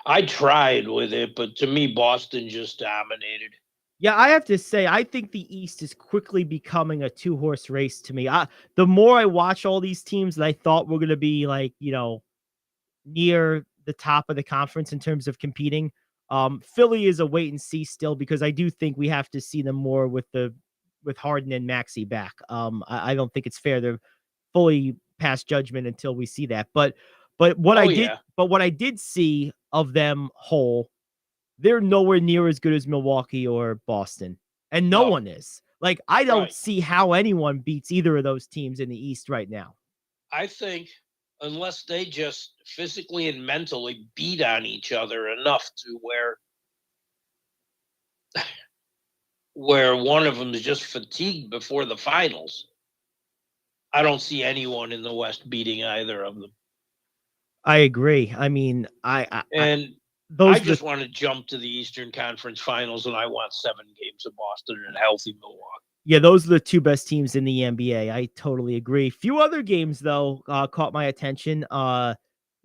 I tried with it, but to me, Boston just dominated. Yeah, I have to say, I think the East is quickly becoming a two-horse race to me. The more I watch all these teams that I thought were going to be like, near the top of the conference in terms of competing, Philly is a wait and see still, because I do think we have to see them more with Harden and Maxey back. I don't think it's fair to fully pass judgment until we see that. But what I did see of them whole, they're nowhere near as good as Milwaukee or Boston. And no one is. Like, I don't see how anyone beats either of those teams in the East right now. I think unless they just physically and mentally beat on each other enough to where one of them is just fatigued before the finals, I don't see anyone in the West beating either of them. I agree. I mean, I just want to jump to the Eastern Conference Finals, and I want 7 games of Boston and a healthy Milwaukee. Yeah, those are the 2 best teams in the NBA. I totally agree. Few other games, though, caught my attention.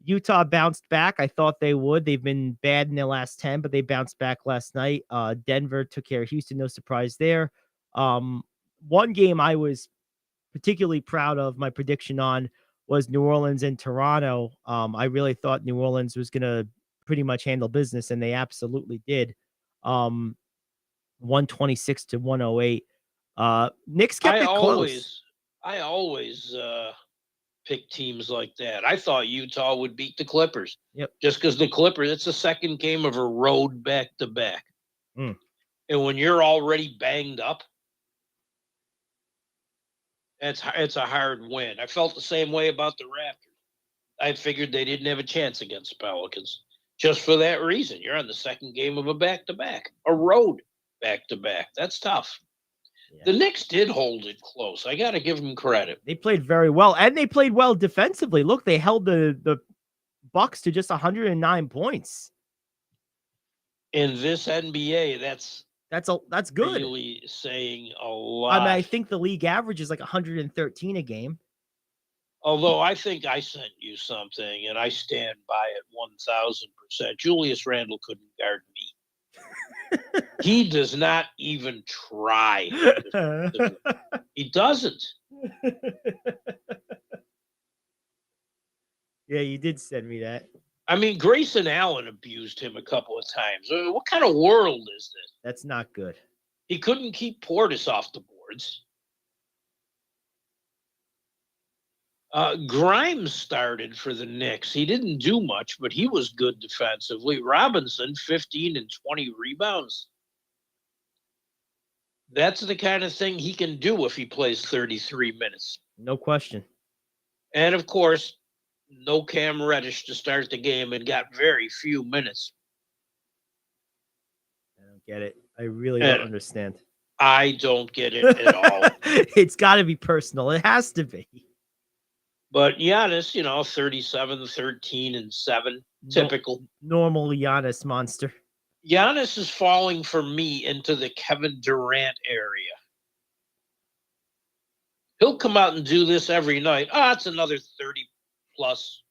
Utah bounced back. I thought they would. They've been bad in their last 10, but they bounced back last night. Denver took care of Houston. No surprise there. One game I was particularly proud of my prediction on was New Orleans and Toronto. I really thought New Orleans was going to pretty much handle business, and they absolutely did. 126 to 108. Knicks kept it close. I always pick teams like that. I thought Utah would beat the Clippers. Yep. Just because the Clippers, it's the second game of a road back-to-back. And when you're already banged up, it's a hard win. I felt the same way about the Raptors. I figured they didn't have a chance against the Pelicans. Just for that reason. You're on the second game of a back-to-back, a road back-to-back. That's tough. Yeah. The Knicks did hold it close. I got to give them credit. They played very well, and they played well defensively. Look, they held the Bucks to just 109 points. In this NBA, that's good. Really saying a lot. I mean, I think the league average is like 113 a game. Although I think I sent you something, and I stand by it 1,000%. Julius Randle couldn't guard me. He does not even try. He doesn't. Yeah, you did send me that. I mean, Grayson Allen abused him a couple of times. What kind of world is this? That's not good. He couldn't keep Portis off the boards. Grimes started for the Knicks. He didn't do much, but he was good defensively. Robinson, 15 and 20 rebounds. That's the kind of thing he can do if he plays 33 minutes. No question. And, of course, no Cam Reddish to start the game and got very few minutes. I don't get it. I really don't understand. I don't get it at all. It's got to be personal. It has to be. But Giannis, 37, 13, and 7. Typical. Normal Giannis monster. Giannis is falling for me into the Kevin Durant area. He'll come out and do this every night. It's another 30 plus.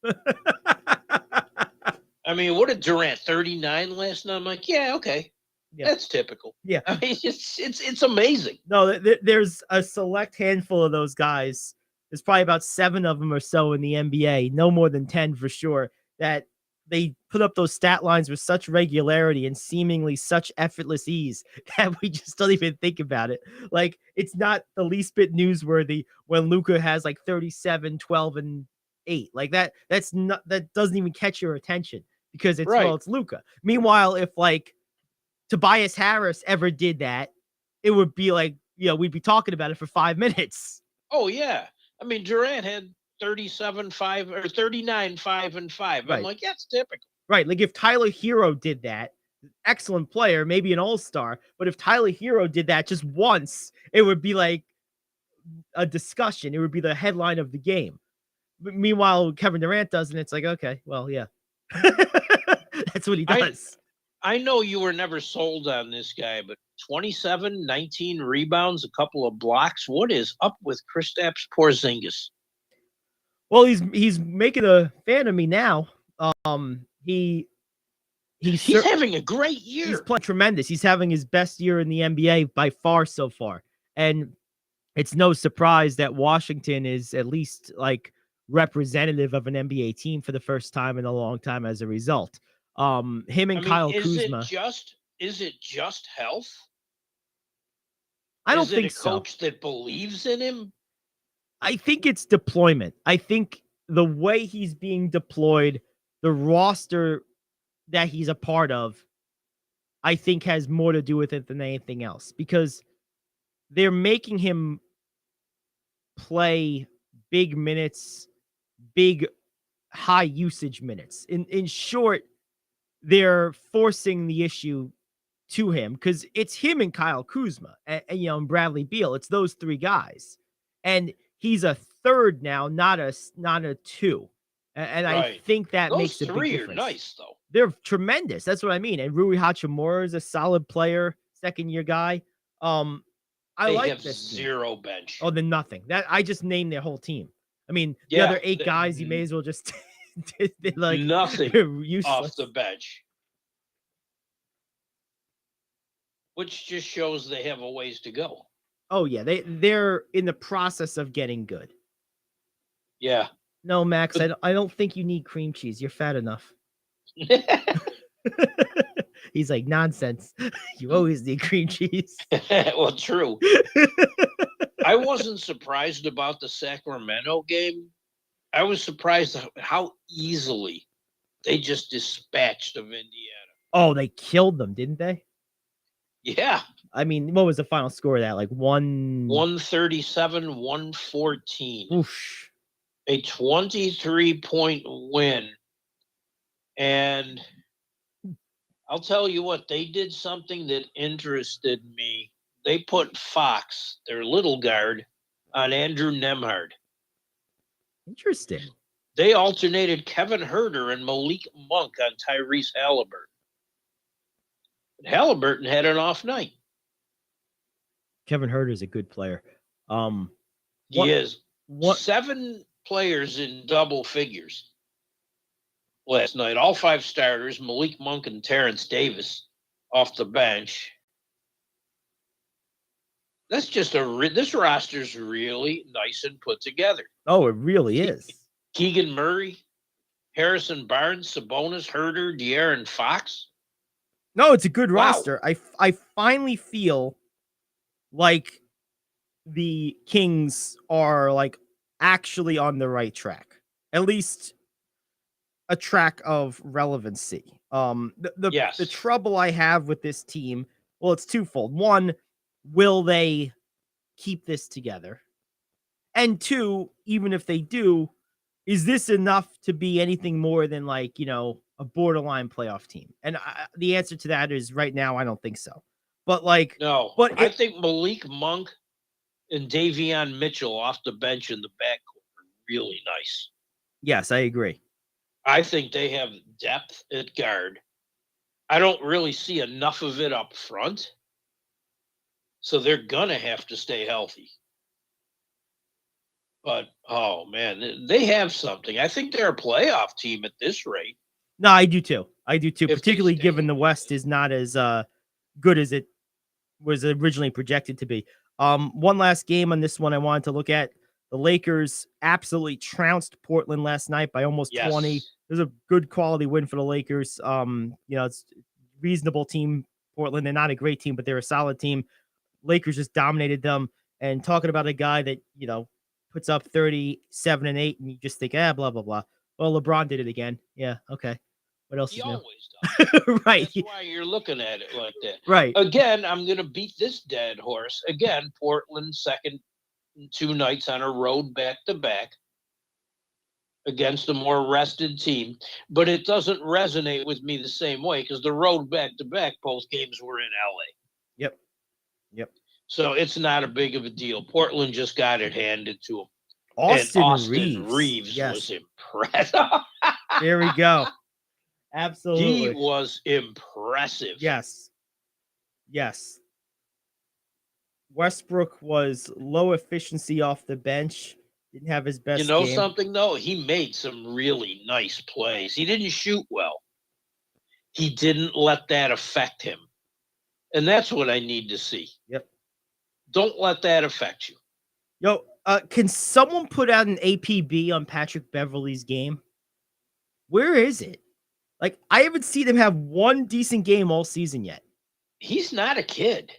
I mean, what did Durant, 39 last night? I'm like, yeah, okay. Yeah. That's typical. Yeah. I mean, it's amazing. No, there's a select handful of those guys. There's probably about 7 of them or so in the NBA, no more than 10 for sure, that they put up those stat lines with such regularity and seemingly such effortless ease that we just don't even think about it. Like, it's not the least bit newsworthy when Luka has like 37, 12, and 8. Like that doesn't even catch your attention because it's, well, it's Luka. Meanwhile, if like Tobias Harris ever did that, it would be like, we'd be talking about it for 5 minutes. Oh, yeah. I mean, Durant had 37, 5 or 39, 5 and 5. Right. I'm like, that's typical. Right. Like if Tyler Hero did that, excellent player, maybe an all-star. But if Tyler Hero did that just once, it would be like a discussion. It would be the headline of the game. But meanwhile, Kevin Durant does, and it's like, okay, well, yeah. That's what he does. I know you were never sold on this guy, but 27, 19 rebounds, a couple of blocks. What is up with Kristaps Porzingis? Well, he's making a fan of me now. He's having a great year. He's playing tremendous. He's having his best year in the NBA by far so far. And it's no surprise that Washington is at least like representative of an NBA team for the first time in a long time as a result. Him and Kyle Kuzma. Is it just health? I don't think so. Is it a coach that believes in him? I think it's deployment. I think the way he's being deployed, the roster that he's a part of, I think has more to do with it than anything else, because they're making him play big minutes, big high usage minutes. In short, they're forcing the issue to him because it's him and Kyle Kuzma and Bradley Beal. It's those three guys. And he's a third now, not a two. And right. I think that those makes a big difference. Those three are nice, though. They're tremendous. That's what I mean. And Rui Hachimura is a solid player, second-year guy. I like this zero bench. Oh, then nothing. That I just named their whole team. I mean, the other 8 guys, you may as well just like nothing off the bench. Which just shows they have a ways to go. Oh, yeah. They're in the process of getting good. Yeah. No, Max, I don't think you need cream cheese. You're fat enough. He's like, nonsense. You always need cream cheese. Well, true. I wasn't surprised about the Sacramento game. I was surprised how easily they just dispatched of Indiana. Oh, they killed them, didn't they? Yeah. I mean, what was the final score of that? Like 137, 114. Oof. A 23-point win. And I'll tell you what, they did something that interested me. They put Fox, their little guard, on Andrew Nembhard. Interesting. They alternated Kevin Huerter and Malik Monk on Tyrese Halliburton. Halliburton had an off night. Kevin Huerter is a good player. He is. 7 players in double figures last night. All 5 starters, Malik Monk and Terrence Davis off the bench. That's just this roster's really nice and put together. Oh, it really is. Keegan Murray, Harrison Barnes, Sabonis, Huerter, De'Aaron Fox. No, it's a good roster. I finally feel like the Kings are like actually on the right track. At least a track of relevancy. The trouble I have with this team, well, it's twofold. One, will they keep this together? And 2, even if they do, is this enough to be anything more than like, a borderline playoff team? And the answer to that is right now, I don't think so. But like, no, but I think Malik Monk and Davion Mitchell off the bench in the backcourt are really nice. Yes, I agree. I think they have depth at guard. I don't really see enough of it up front. So they're going to have to stay healthy. But, oh, man, they have something. I think they're a playoff team at this rate. No, I do too. Particularly given the West is not as good as it was originally projected to be. One last game on this one I wanted to look at. The Lakers absolutely trounced Portland last night by almost 20. It was a good quality win for the Lakers. It's a reasonable team, Portland. They're not a great team, but they're a solid team. Lakers just dominated them. And talking about a guy that, puts up 37 and 8, and you just think, blah, blah, blah. Well, LeBron did it again. Yeah, okay. What else? He always does. Right. That's why you're looking at it like that. Right. Again, I'm going to beat this dead horse. Again, Portland second 2 nights on a road back-to-back. against a more rested team, but it doesn't resonate with me the same way because the road back-to-back, both games were in LA. Yep. Yep. So it's not a big of a deal. Portland just got it handed to them. Austin Reeves Yes. was impressive. There we go. He Absolutely. was impressive. Yes. Yes. Westbrook was low efficiency off the bench. Didn't have his best You know game. something, though? He made some really nice plays. He didn't shoot well. He didn't let that affect him. And that's what I need to see. Yep. Don't let that affect you. Yo, can someone put out an APB on Patrick Beverley's game? Where is it? Like, I haven't seen him have one decent game all season yet. He's not a kid.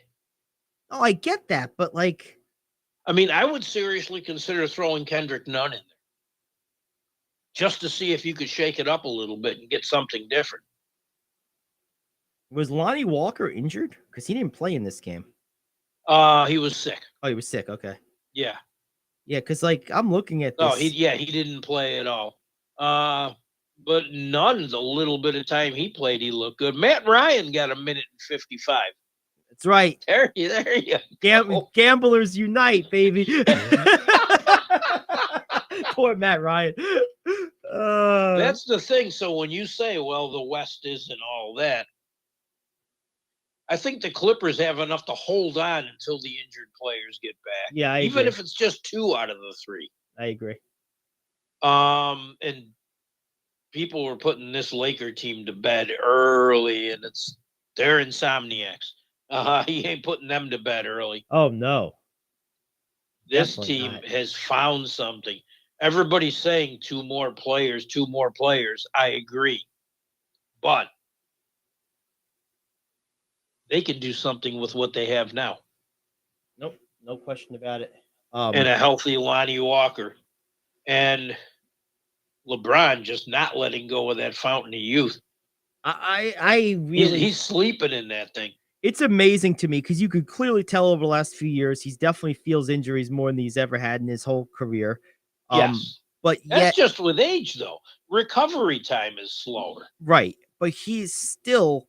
Oh, I get that, but like, I mean, I would seriously consider throwing Kendrick Nunn in there just to see if you could shake it up a little bit and get something different. was Lonnie Walker injured? Because he didn't play in this game. He was sick. Oh, he was sick. Okay. Yeah. Yeah, because like I'm looking at this. Oh, he didn't play at all. But Nunn's a little bit of time he played, he looked good. Matt Ryan got 1 minute and 55. That's right. There you go. Gamblers unite, baby. Poor Matt Ryan. That's the thing. So when you say, well, the West isn't all that, I think the Clippers have enough to hold on until the injured players get back. Yeah, I even agree. if it's just 2 out of the 3. I agree. And people were putting this Laker team to bed early, and they're insomniacs. He ain't putting them to bed early. Oh no. This Definitely team not. has found something. Everybody's saying 2 more players. I agree. But they can do something with what they have now. Nope. No question about it. And a healthy Lonnie Walker. And LeBron just not letting go of that fountain of youth. I really He's sleeping in that thing. it's amazing to me because you could clearly tell over the last few years he's definitely feels injuries more than he's ever had in his whole career. Yes. But That's yet, just with age, though. Recovery time is slower. right. But he's still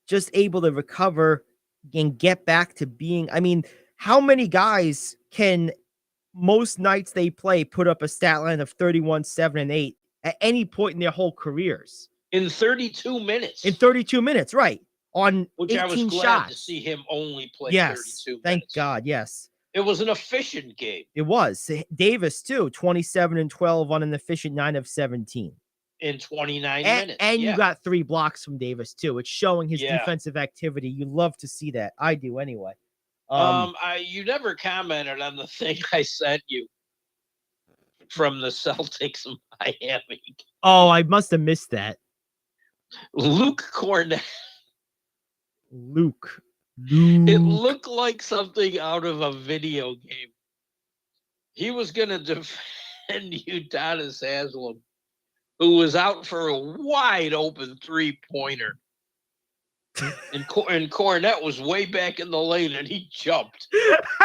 just able to recover and get back to being. I mean, how many guys can most nights they play put up a stat line of 31, 7, and 8 at any point in their whole careers? In 32 minutes. In 32 minutes, right. On Which 18 I was glad shots. to see him only play Yes. 32 minutes. Thank God. Yes. It was an efficient game. It was. Davis, too, 27 and 12 on an efficient 9 of 17. In 29 And, minutes. and yeah. you got 3 blocks from Davis, too. It's showing his Yeah. defensive activity. You love to see that. I do anyway. You never commented on the thing I sent you from the Celtics in Miami. Oh, I must have missed that. Luke Cornett. Luke. It looked like something out of a video game. He was going to defend Udonis Haslem, who was out for a wide open 3-pointer. And Cornette was way back in the lane, and he jumped.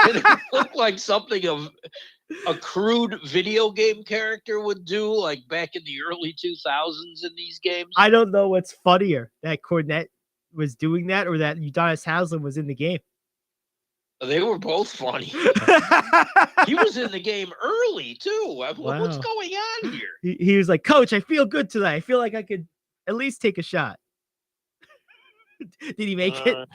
And it looked like something of a crude video game character would do, like back in the early 2000s in these games. I don't know what's funnier, that Cornette was doing that or that Udonis Haslem was in the game. They were both funny. He was in the game early, too. What's Wow. going on here? He was like, Coach, I feel good tonight. I feel like I could at least take a shot. Did he make it?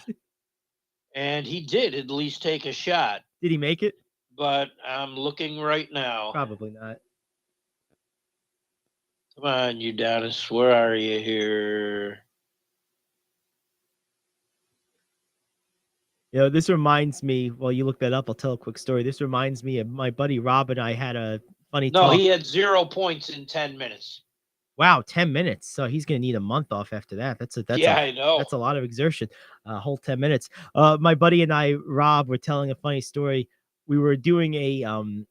And he did at least take a shot. Did he make it? But I'm looking right now. Probably not. Come on, Udonis. Where are you here? You know, this reminds me, while you look that up, I'll tell a quick story. This reminds me of my buddy Rob and I had a funny No, talk. he had 0 points in 10 minutes. Wow, 10 minutes. So he's going to need a month off after that. I know. That's a lot of exertion. A whole 10 minutes. My buddy and I, Rob, were telling a funny story. We were doing a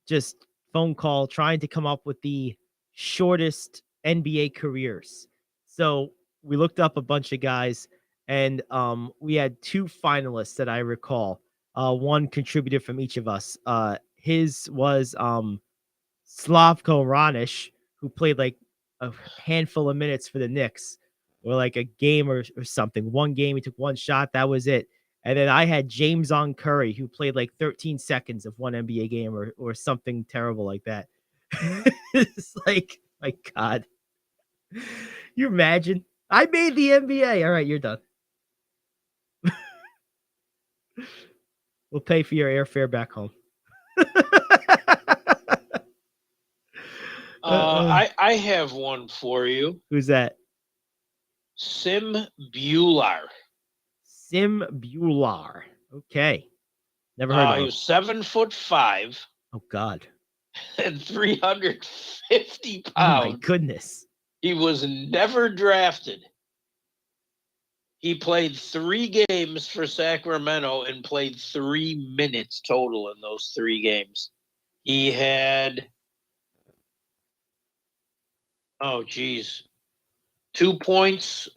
just phone call trying to come up with the shortest NBA careers. So we looked up a bunch of guys, and we had 2 finalists that I recall. One contributor from each of us. His was Slavko Ranić, who played like a handful of minutes for the Knicks, or like a game or something. One game, he took one shot, that was it. And then I had James on Curry, who played like 13 seconds of one NBA game or something terrible like that. It's like, my God. You imagine? I made the NBA. All right, you're done. We'll pay for your airfare back home. I have one for you. Who's that? Sim Bular. Sim Bular. Okay. Never heard of He him. was 7'5" Oh, God. and 350 Oh, my pounds. goodness. He was never drafted. He played 3 games for Sacramento and played 3 minutes total in those 3 games. He had, 2 points,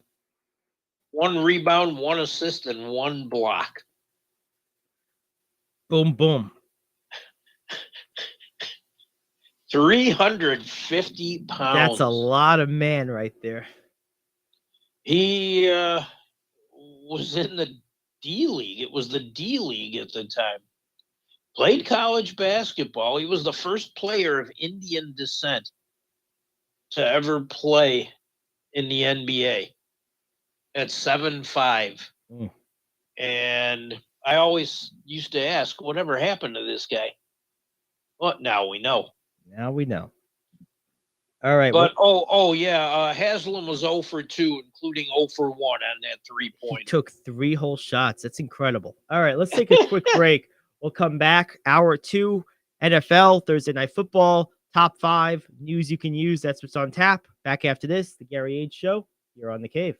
1 rebound, 1 assist, and 1 block. Boom, boom. 350 pounds. That's a lot of man right there. He was in the D League. It was the D League at the time. Played college basketball. He was the first player of Indian descent to ever play in the NBA at 7'5". And I always used to ask, whatever happened to this guy? Well, now we know. Now we know. All right. But Haslam was 0 for 2, including 0 for 1 on that 3-point. He took 3 whole shots. That's incredible. All right, let's take a quick break. We'll come back. Hour 2, NFL, Thursday Night Football, top 5 news you can use. That's what's on tap. Back after this, the Gary Ayd Show. You're on The Cave.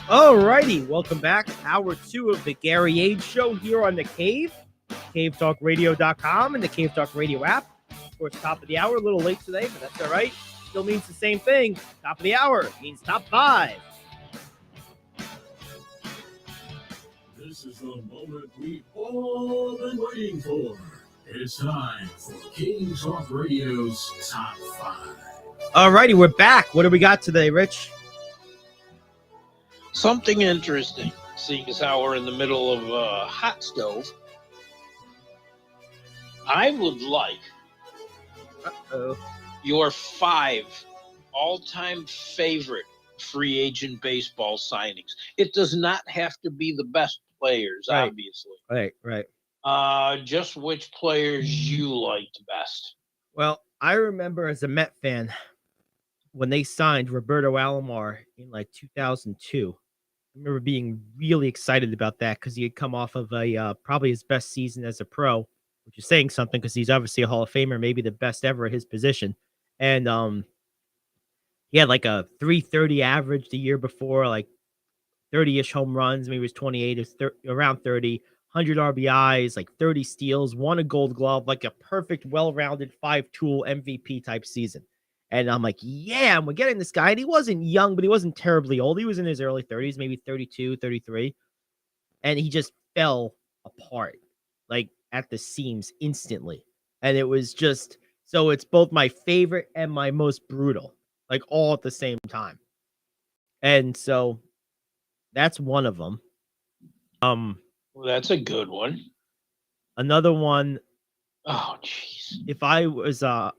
Alrighty, welcome back. Hour 2 of the Gary Ayd Show here on The Cave, cavetalkradio.com and the Cave Talk Radio app. Of course, top of the hour, a little late today, but that's all right. Still means the same thing. Top of the hour means top 5. This is the moment we've all been waiting for. It's time for King Talk Radio's Top 5. Alrighty, we're back. What do we got today, Rich? Something interesting, seeing as how we're in the middle of a hot stove. I would like your 5 all-time favorite free agent baseball signings. It does not have to be the best players, Right. obviously. Right. Just which players you liked best. Well, I remember as a Met fan when they signed Roberto Alomar in like 2002. I remember being really excited about that because he had come off of a probably his best season as a pro, which is saying something because he's obviously a Hall of Famer, maybe the best ever at his position. And he had like a 330 average the year before, like 30-ish home runs. Maybe he was 28 or around 30, 100 RBIs, like 30 steals, won a Gold Glove, like a perfect, well-rounded 5-tool MVP type season. And I'm like, yeah, we're getting this guy. And he wasn't young, but he wasn't terribly old. He was in his early 30s, maybe 32, 33. And he just fell apart, like at the seams instantly. And it was just, so it's both my favorite and my most brutal, like all at the same time. And so that's one of them. Well, that's a good one. Another one, Oh, jeez. if I was I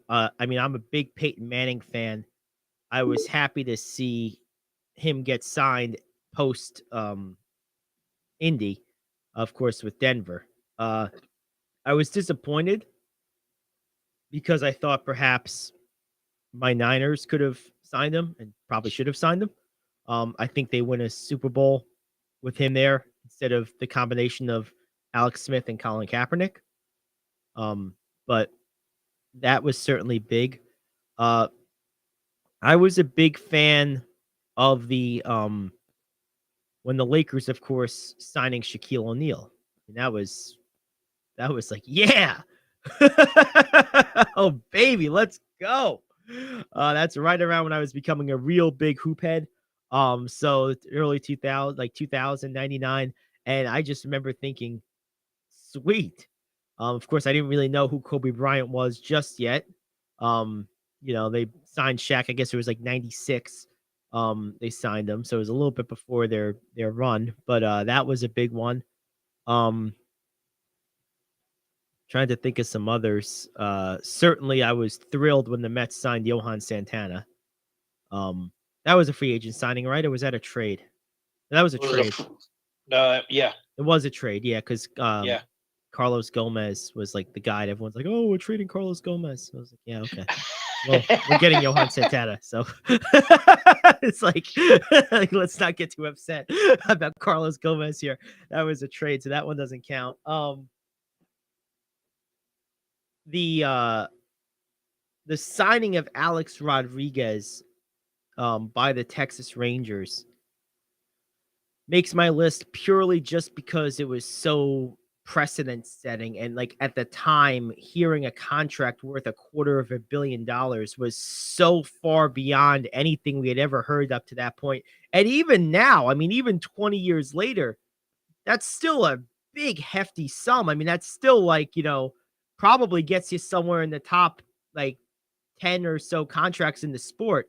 mean, I'm a big Peyton Manning fan. I was happy to see him get signed post Indy, of course, with Denver. I was disappointed because I thought perhaps my Niners could have signed him and probably should have signed him. I think they win a Super Bowl with him there instead of the combination of Alex Smith and Colin Kaepernick. But that was certainly big. I was a big fan of the when the Lakers, of course, signing Shaquille O'Neal. And that was like, yeah. Oh baby, let's go. That's right around when I was becoming a real big hoop head. So early 2000, like 2099, and I just remember thinking, sweet. Of course, I didn't really know who Kobe Bryant was just yet. They signed Shaq. I guess it was like 96. They signed him, so it was a little bit before their run, but that was a big one. Trying to think of some others. Certainly, I was thrilled when the Mets signed Johan Santana. That was a free agent signing, right? Or was that a trade? That was a trade. Yeah. It was a trade, yeah, because Yeah. Carlos Gomez was like the guy. Everyone's like, "Oh, we're trading Carlos Gomez." I was like, "Yeah, okay." Well, we're getting Johan Santana, so it's like let's not get too upset about Carlos Gomez here. That was a trade, so that one doesn't count. The signing of Alex Rodriguez by the Texas Rangers makes my list purely just because it was so precedent setting. And like at the time, hearing a contract worth $250 million was so far beyond anything we had ever heard up to that point. And even now, I mean, even 20 years later, that's still a big hefty sum. I mean, that's still like, probably gets you somewhere in the top like 10 or so contracts in the sport.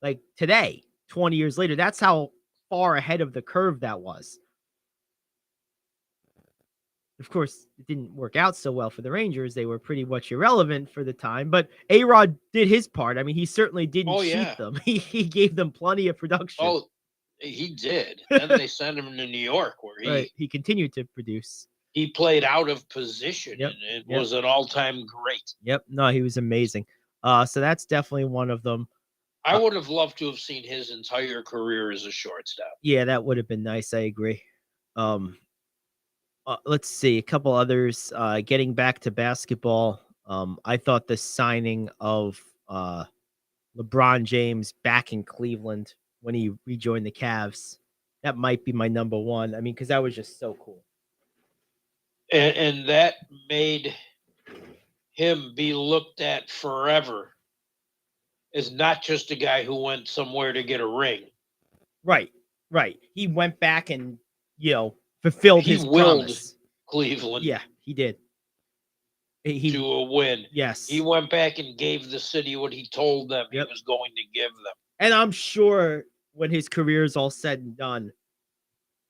Like today, 20 years later, that's how far ahead of the curve that was. Of course, it didn't work out so well for the Rangers. They were pretty much irrelevant for the time, but A-Rod did his part. I mean, he certainly didn't cheat them. He gave them plenty of production. Oh, he did. Then they sent him to New York where he continued to produce. He played out of position and it was an all-time great. Yep. No, he was amazing. So that's definitely one of them. I would have loved to have seen his entire career as a shortstop. Yeah, that would have been nice. I agree. Let's see a couple others. Getting back to basketball, I thought the signing of LeBron James back in Cleveland when he rejoined the Cavs That might be my number one. I mean, because that was just so cool. And that made him be looked at forever as not just a guy who went somewhere to get a ring. Right. He went back and, fulfilled He his willed promise. Cleveland Yeah, he did. He to a win. Yes. He went back and gave the city what he told them Yep. he was going to give them. And I'm sure when his career is all said and done,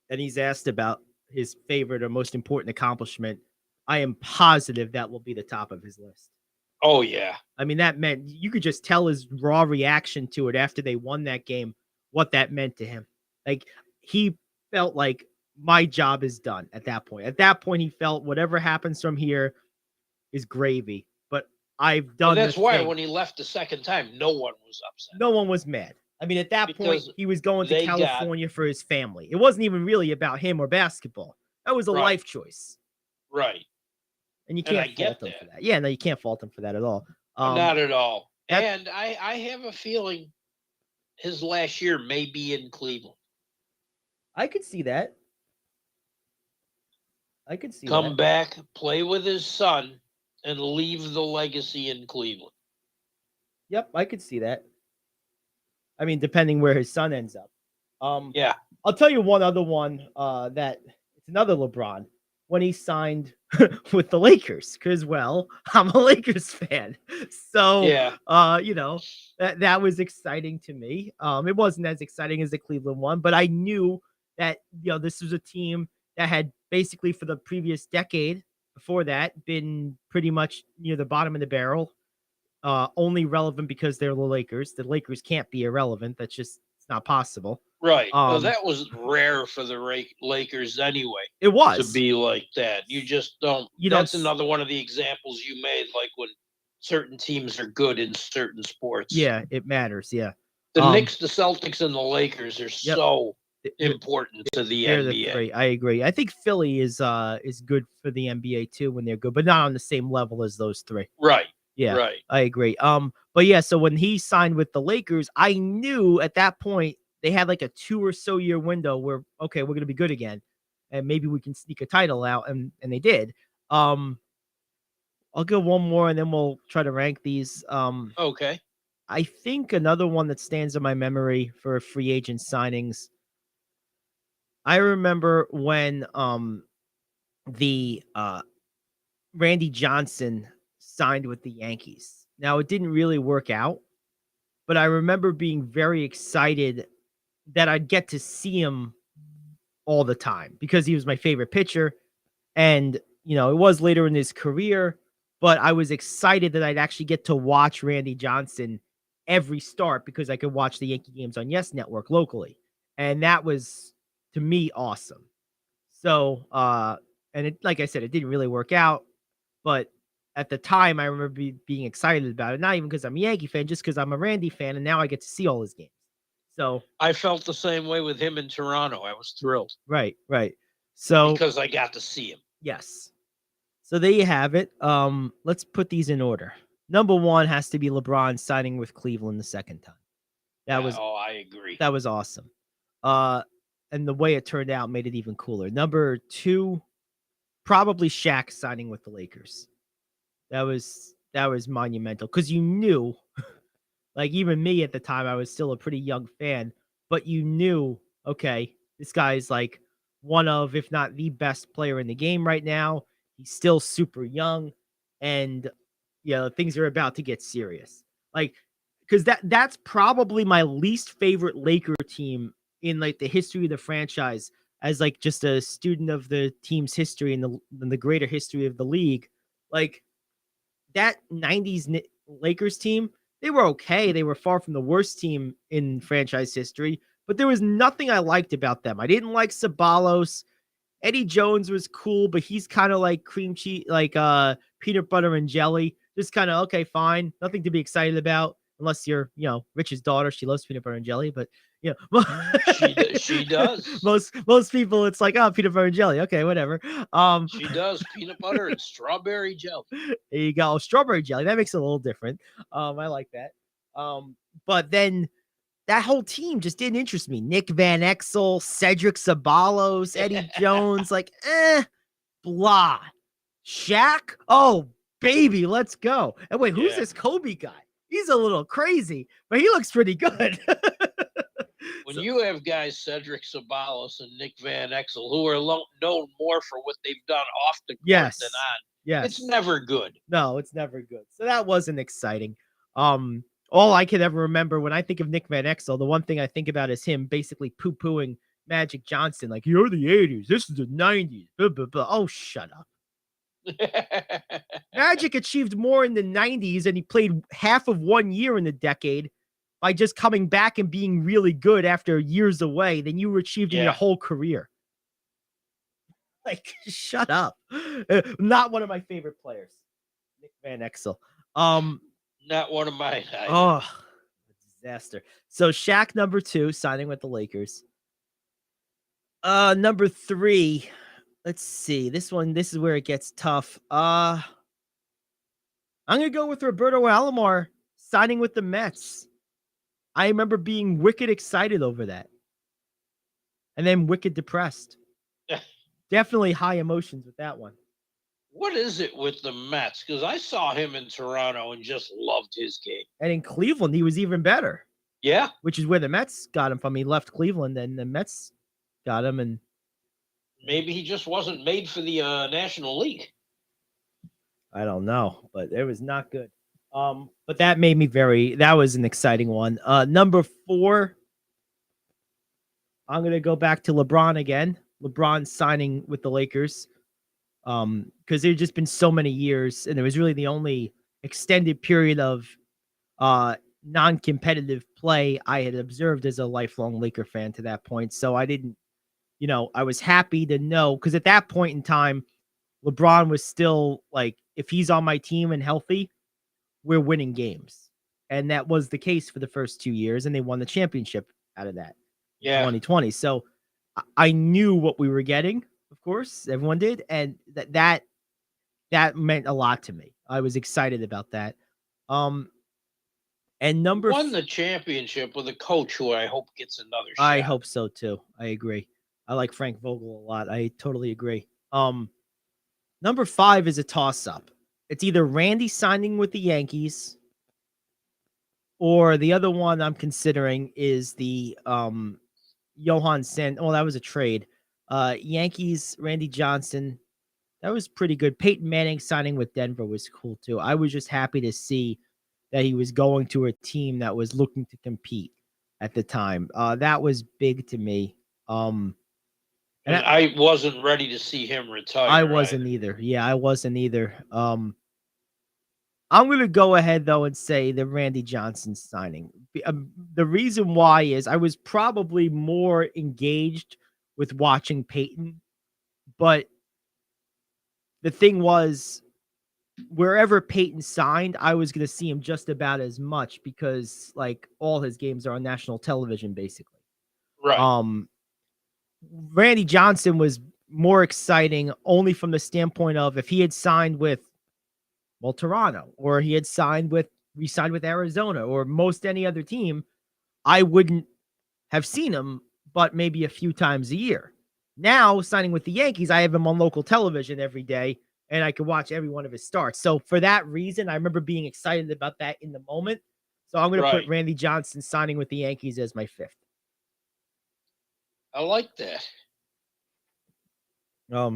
and he's asked about his favorite or most important accomplishment, I am positive that will be the top of his list. Oh, yeah. I mean, that meant you could just tell his raw reaction to it after they won that game, what that meant to him. Like, he felt like my job is done at that point. At that point, he felt whatever happens from here is gravy. But I've done. And that's the why thing. when he left the second time, no one was upset. No one was mad. I mean, at that point, Because he was going to they California for his family. It wasn't even really about him or basketball. That was a Right. life choice. Right. And you And I can't get fault him that. for that. Yeah, no, you can't fault him for that at all. Not at all. that- And I have a feeling his last year may be in Cleveland. I could see that. I could see Come that. back, play with his son, and leave the legacy in Cleveland. Yep, I could see that. I mean, depending where his son ends up. Yeah. I'll tell you one other one that it's another LeBron when he signed with the Lakers because, well, I'm a Lakers fan. So, Yeah. that was exciting to me. It wasn't as exciting as the Cleveland one, but I knew that, this was a team that had basically for the previous decade before that been pretty much near the bottom of the barrel. Only relevant because they're the Lakers. The Lakers can't be irrelevant. That's just, it's not possible. Right. Well, Um, that was rare for the Lakers anyway. It was. To be like that. You just don't. You don't That's another one of the examples you made, like when certain teams are good in certain sports. Yeah, it matters. Yeah. The Knicks, the Celtics, and the Lakers are Yep. so They're- important to the they're the NBA. three. I agree. I think Philly is good for the NBA too when they're good, but not on the same level as those three. Right. Yeah. Right. I agree. But yeah, so when he signed with the Lakers, I knew at that point they had like a 2 or so year window where, okay, we're gonna be good again, and maybe we can sneak a title out, and they did. I'll go one more and then we'll try to rank these. Okay. I think another one that stands in my memory for free agent signings. I remember when the Randy Johnson signed with the Yankees. Now, it didn't really work out, but I remember being very excited that I'd get to see him all the time because he was my favorite pitcher. And, it was later in his career, but I was excited that I'd actually get to watch Randy Johnson every start because I could watch the Yankee games on Yes Network locally. And that was, to me, awesome. So, and it, like I said, it didn't really work out, but at the time I remember being excited about it. Not even because I'm a Yankee fan, just because I'm a Randy fan, and now I get to see all his games. So I felt the same way with him in Toronto. I was thrilled. Right. So because I got to see him. Yes. So there you have it. Let's put these in order. Number one has to be LeBron signing with Cleveland the second time. I agree. That was awesome. And the way it turned out made it even cooler. Number two, probably Shaq signing with the Lakers. That was monumental because you knew, like even me at the time, I was still a pretty young fan, but you knew, okay, this guy's like one of, if not the best player in the game right now. He's still super young, and things are about to get serious. Like, because that's probably my least favorite Laker team in like the history of the franchise, as like just a student of the team's history and the greater history of the league. Like that 90s Lakers team, they were okay. They were far from the worst team in franchise history, but there was nothing I liked about them. I didn't like Ceballos. Eddie Jones was cool, but he's kind of like cream cheese, like peanut butter and jelly. Just kind of, okay, fine. Nothing to be excited about unless you're, Rich's daughter. She loves peanut butter and jelly, but she does. Most people, it's like, oh, peanut butter and jelly. Okay, whatever. She does peanut butter and strawberry jelly. There you go. Strawberry jelly. That makes it a little different. I like that. But then that whole team just didn't interest me. Nick Van Exel, Cedric Sabalos, Eddie Jones, like, blah. Shaq, oh, baby, let's go. And wait, who's this Kobe guy? He's a little crazy, but he looks pretty good. When you have guys Cedric Sabalos and Nick Van Exel who are known more for what they've done off the court than on, it's never good. No, it's never good. So that wasn't exciting. All I can ever remember when I think of Nick Van Exel, the one thing I think about is him basically poo-pooing Magic Johnson, like, you're the 80s, this is the 90s, blah, blah, blah. Oh, shut up. Magic achieved more in the 90s, and he played half of 1 year in the decade by just coming back and being really good after years away than you achieved in your whole career. Like, shut up. Not one of my favorite players, Nick Van Exel. Not one of mine. Oh, disaster. So Shaq, number 2, signing with the Lakers. Number 3. Let's see. This is where it gets tough. I'm going to go with Roberto Alomar signing with the Mets. I remember being wicked excited over that. And then wicked depressed. Definitely high emotions with that one. What is it with the Mets? Because I saw him in Toronto and just loved his game. And in Cleveland, he was even better. Yeah. Which is where the Mets got him from. He left Cleveland, and the Mets got him. And maybe he just wasn't made for the National League. I don't know, but it was not good. But that made me that was an exciting one. Number 4, I'm going to go back to LeBron again. LeBron signing with the Lakers. Because there's just been so many years, and it was really the only extended period of non-competitive play I had observed as a lifelong Laker fan to that point. So I didn't, I was happy to know, because at that point in time, LeBron was still like, if he's on my team and healthy, we're winning games. And that was the case for the first 2 years, and they won the championship out of that. In 2020. So I knew what we were getting. Of course, everyone did, and that meant a lot to me. I was excited about that. And won the championship with a coach who I hope gets another shot. I hope so too. I agree. I like Frank Vogel a lot. I totally agree. Number 5 is a toss-up. It's either Randy signing with the Yankees, or the other one I'm considering is the Johan Sen. Oh, that was a trade. Yankees, Randy Johnson. That was pretty good. Peyton Manning signing with Denver was cool too. I was just happy to see that he was going to a team that was looking to compete at the time. That was big to me. And I wasn't ready to see him retire. I wasn't either. Yeah, I wasn't either. I'm going to go ahead, though, and say the Randy Johnson signing. The reason why is I was probably more engaged with watching Peyton, but the thing was, wherever Peyton signed, I was going to see him just about as much, because like all his games are on national television, basically. Right. Randy Johnson was more exciting only from the standpoint of if he had signed with, well, Toronto, or he had re-signed with Arizona, or most any other team, I wouldn't have seen him, but maybe a few times a year. Now, signing with the Yankees, I have him on local television every day, and I can watch every one of his starts. So for that reason, I remember being excited about that in the moment. So I'm going to put Randy Johnson signing with the Yankees as my 5th. I like that.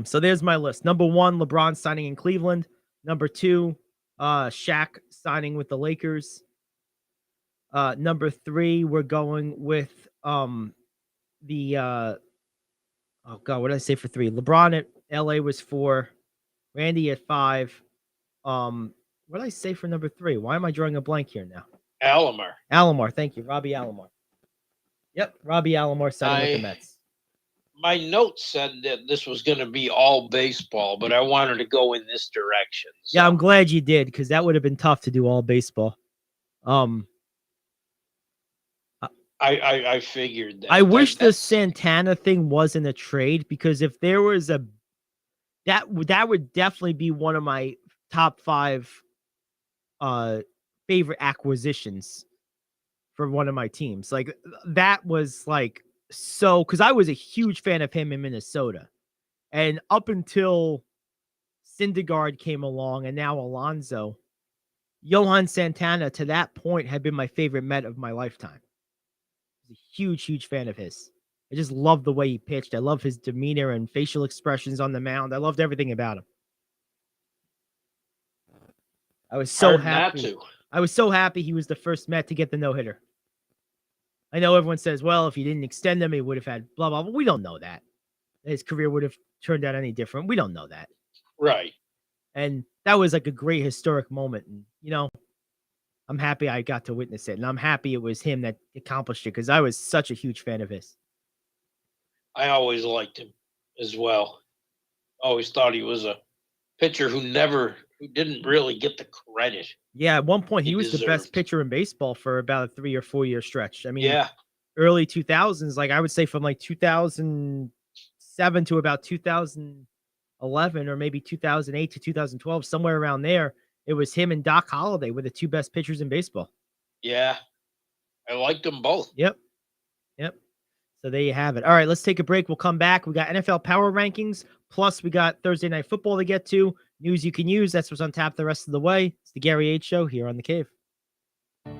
So there's my list. Number 1, LeBron signing in Cleveland. Number 2, Shaq signing with the Lakers. Number 3, we're going with oh God, what did I say for 3? LeBron at LA was 4. Randy at 5. What did I say for number 3? Why am I drawing a blank here now? Alomar. Thank you. Robbie Alomar. Yep, Robbie Alomar signing with the Mets. My notes said that this was going to be all baseball, but I wanted to go in this direction. So. Yeah, I'm glad you did, because that would have been tough to do all baseball. I figured that. I wish the Santana thing wasn't a trade, because if there was that would definitely be one of my top 5 favorite acquisitions for one of my teams. Like that was like so because I was a huge fan of him in Minnesota. And up until Syndergaard came along and now Alonso, Johan Santana to that point had been my favorite Met of my lifetime. I was a huge, huge fan of his. I just loved the way he pitched. I love his demeanor and facial expressions on the mound. I loved everything about him. I was so happy. I was so happy he was the first Met to get the no-hitter. I know everyone says, well, if he didn't extend him, he would have had blah, blah, blah. We don't know that. His career would have turned out any different. We don't know that. Right. And that was like a great historic moment. And, you know, I'm happy I got to witness it. And I'm happy it was him that accomplished it because I was such a huge fan of his. I always liked him as well. Always thought he was a pitcher who didn't really get the credit. Yeah, at one point he was deserved. the best pitcher in baseball for about a 3 or 4 year stretch. I mean, yeah, early 2000s, like I would say from like 2007 to about 2011 or maybe 2008 to 2012, somewhere around there, it was him and Doc Holliday were the two best pitchers in baseball. Yeah, I liked them both. Yep. So there you have it. All right, let's take a break. We'll come back. We got NFL power rankings, plus we got Thursday Night Football to get to. News you can use. That's what's on tap the rest of the way. It's the Gary Ayd Show here on The Cave.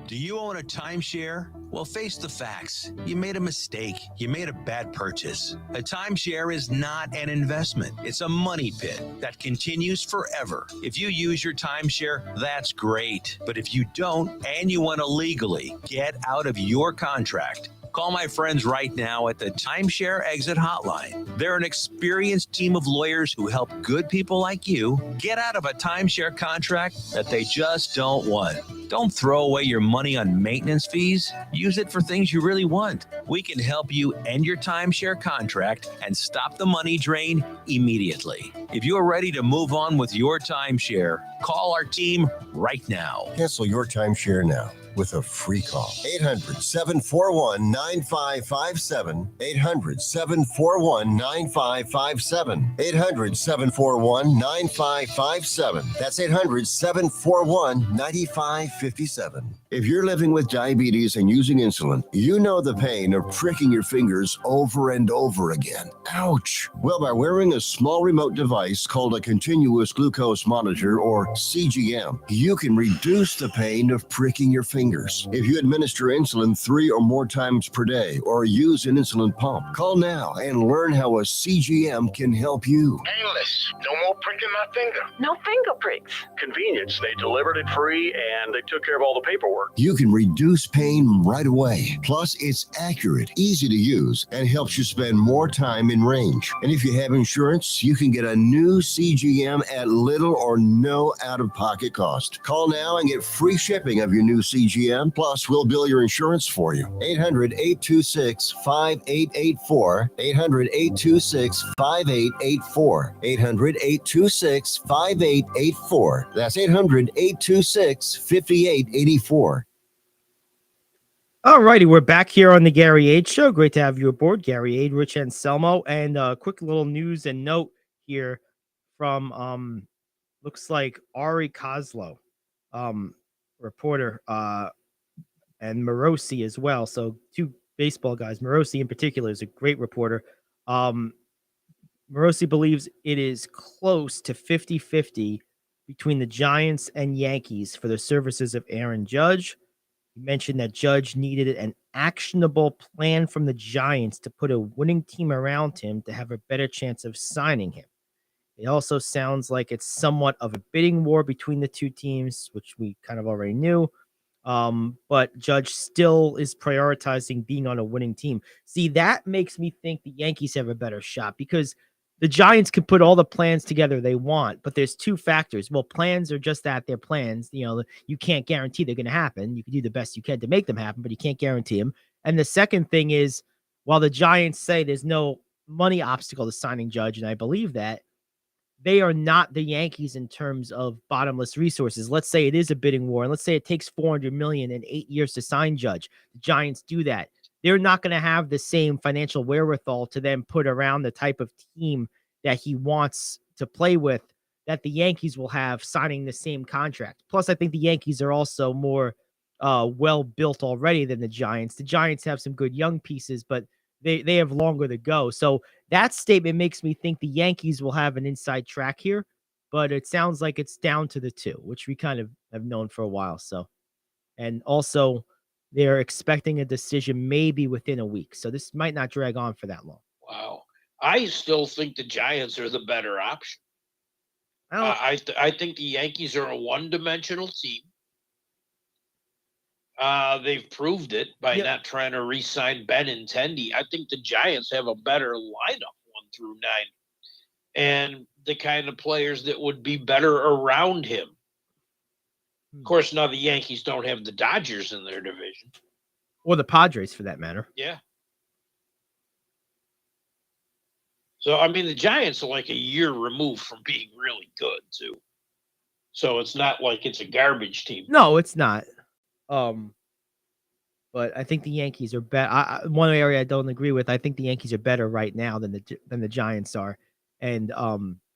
Do you own a timeshare? Well, face the facts. You made a mistake. You made a bad purchase. A timeshare is not an investment. It's a money pit that continues forever. If you use your timeshare, that's great. But if you don't and you want to legally get out of your contract, call my friends right now at the Timeshare Exit Hotline. They're an experienced team of lawyers who help good people like you get out of a timeshare contract that they just don't want. Don't throw away your money on maintenance fees. Use it for things you really want. We can help you end your timeshare contract and stop the money drain immediately. If you are ready to move on with your timeshare, call our team right now. Cancel your timeshare now with a free call. 800-741-9557. 800-741-9557. 800-741-9557. That's 800-741-9557. If you're living with diabetes and using insulin, you know the pain of pricking your fingers over and over again. Ouch! Well, by wearing a small remote device called a continuous glucose monitor, or CGM, you can reduce the pain of pricking your fingers. If you administer insulin 3 or more times per day or use an insulin pump, call now and learn how a CGM can help you. Painless. No more pricking my finger. No finger pricks. Convenience. They delivered it free and they took care of all the paperwork. You can reduce pain right away. Plus, it's accurate, easy to use, and helps you spend more time in range. And if you have insurance, you can get a new CGM at little or no out-of-pocket cost. Call now and get free shipping of your new CGM. Plus, we'll bill your insurance for you. 800-826-5884. 800-826-5884. 800-826-5884. That's 800-826-5884. All righty, we're back here on the Gary Ayd Show. Great to have you aboard, Gary Ayd, Rich Anselmo. And a quick little news and note here from, looks like Ari Kozlow, reporter, and Morosi as well. So two baseball guys. Morosi in particular is a great reporter. Morosi believes it is close to 50-50 between the Giants and Yankees for the services of Aaron Judge. He mentioned that Judge needed an actionable plan from the Giants to put a winning team around him to have a better chance of signing him. It also sounds like it's somewhat of a bidding war between the two teams, which we kind of already knew. But Judge still is prioritizing being on a winning team. See, that makes me think the Yankees have a better shot because the Giants can put all the plans together they want, but there's two factors. Well, plans are just that, they're plans. You know, you can't guarantee they're going to happen. You can do the best you can to make them happen, but you can't guarantee them. And the second thing is, while the Giants say there's no money obstacle to signing Judge, and I believe that, they are not the Yankees in terms of bottomless resources. Let's say it is a bidding war, and let's say it takes $400 million in 8 years to sign Judge. The Giants do that. They're not going to have the same financial wherewithal to then put around the type of team that he wants to play with that the Yankees will have signing the same contract. Plus, I think the Yankees are also more well built already than the Giants. The Giants have some good young pieces, but they have longer to go. So that statement makes me think the Yankees will have an inside track here, but it sounds like it's down to the two, which we kind of have known for a while. So, and also they're expecting a decision maybe within a week. So this might not drag on for that long. Wow. I still think the Giants are the better option. I think the Yankees are a one-dimensional team. They've proved it by not trying to re-sign Benintendi. I think the Giants have a better lineup 1 through 9, and the kind of players that would be better around him. Of course, now the Yankees don't have the Dodgers in their division, or the Padres for that matter. Yeah. So I mean, the Giants are like a year removed from being really good too. So it's not like it's a garbage team. No, it's not. But I think the Yankees are better. One area I don't agree with, I think the Yankees are better right now than the Giants are. And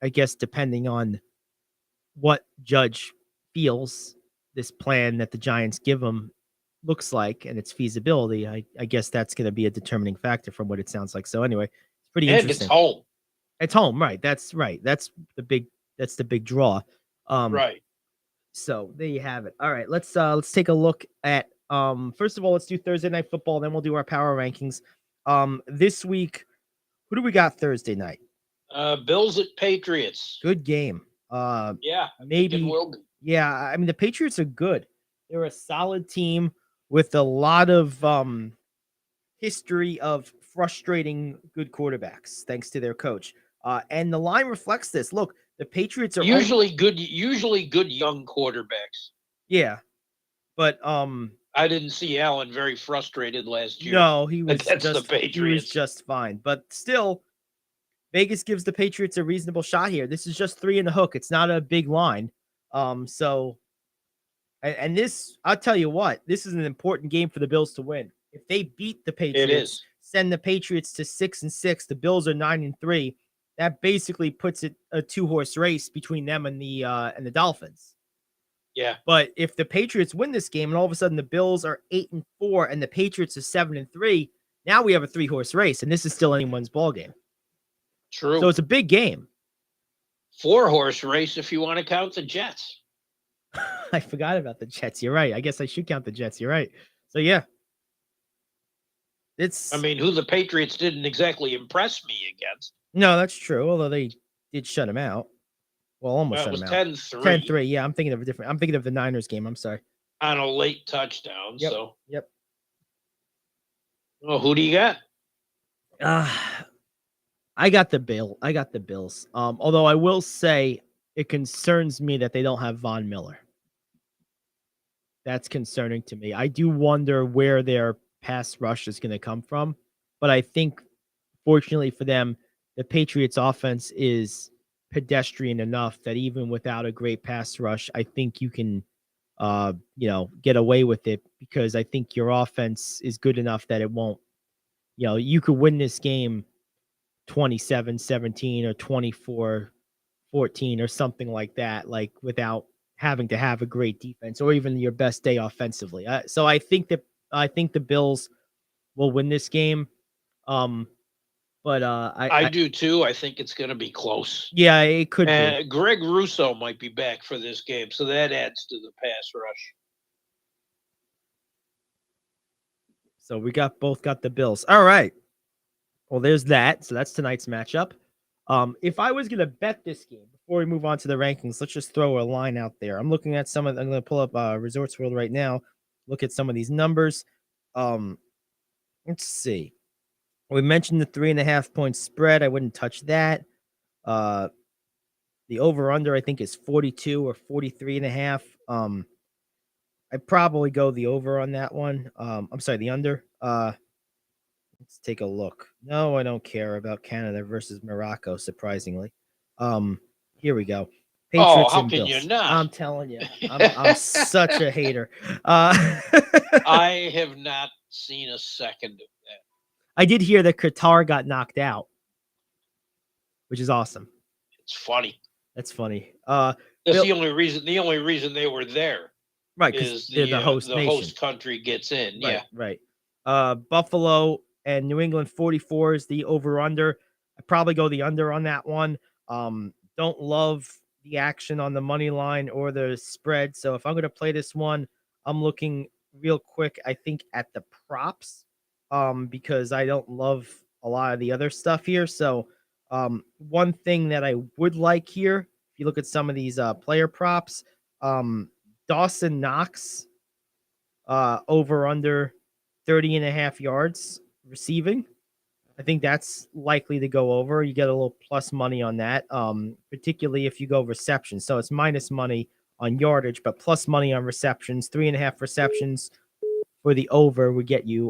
I guess depending on what Judge feels this plan that the Giants give him looks like and its feasibility, I guess that's going to be a determining factor from what it sounds like. So anyway, it's pretty interesting. It's home. It's home, right? That's right. That's the big draw. Right. So there you have it. All right, let's take a look at first of all, let's do Thursday night football, then we'll do our power rankings. This week, who do we got Thursday night? Bills at Patriots. Good game. Yeah, maybe. Will be. Yeah, I mean the Patriots are good. They're a solid team with a lot of history of frustrating good quarterbacks, thanks to their coach. And the line reflects this. Look, the Patriots are usually good young quarterbacks. Yeah. But I didn't see Allen very frustrated last year. No, he was just fine. But still, Vegas gives the Patriots a reasonable shot here. This is just 3 in the hook. It's not a big line. So and this, I'll tell you what, this is an important game for the Bills to win. If they beat the Patriots, send the Patriots to 6-6, the Bills are 9-3. That basically puts it a 2-horse race between them and the Dolphins. Yeah. But if the Patriots win this game and all of a sudden the Bills are 8-4 and the Patriots are 7-3, now we have a 3-horse race, and this is still anyone's ball game. True. So it's a big game. 4-horse race if you want to count the Jets. I forgot about the Jets. You're right. I guess I should count the Jets. You're right. So yeah. I mean, who the Patriots didn't exactly impress me against. No, that's true. Although they did shut him out. Well, almost shut him out. 10-3. 10-3. Yeah, I'm thinking of a different. I'm thinking of the Niners game. I'm sorry. On a late touchdown. Yep. So. Yep. Well, who do you got? I got the Bills. Although I will say it concerns me that they don't have Von Miller. That's concerning to me. I do wonder where their pass rush is going to come from, but I think, fortunately for them, the Patriots' offense is pedestrian enough that even without a great pass rush, I think you can, get away with it, because I think your offense is good enough that it won't, you could win this game 27-17 or 24-14 or something like that, like without having to have a great defense or even your best day offensively. So I think the Bills will win this game. But I do too. I think it's going to be close. Yeah, it could be. Greg Russo might be back for this game, so that adds to the pass rush. So we both got the Bills. All right. Well, there's that. So that's tonight's matchup. If I was going to bet this game, before we move on to the rankings, let's just throw a line out there. I'm looking at I'm going to pull up Resorts World right now, look at some of these numbers. Let's see. We mentioned the 3.5 point spread. I wouldn't touch that. The over-under, I think, is 42 or 43.5. I'd probably go the over on that one. I'm sorry, the under. Let's take a look. No, I don't care about Canada versus Morocco, surprisingly. Here we go. Patriots how can you not? I'm telling you. I'm such a hater. I have not seen a second of that. I did hear that Qatar got knocked out, which is awesome. It's funny. That's funny. That's the only reason they were there. Right, because is they're the host the nation. host country gets in. Yeah. Right. Buffalo and New England 44 is the over-under. I'd probably go the under on that one. Don't love the action on the money line or the spread. So if I'm going to play this one, I'm looking real quick, I think, at the props because I don't love a lot of the other stuff here. So one thing that I would like here, if you look at some of these player props, Dawson Knox over under 30.5 yards receiving. I think that's likely to go over. You get a little plus money on that, particularly if you go receptions. So it's minus money on yardage, but plus money on receptions. 3.5 receptions for the over would get you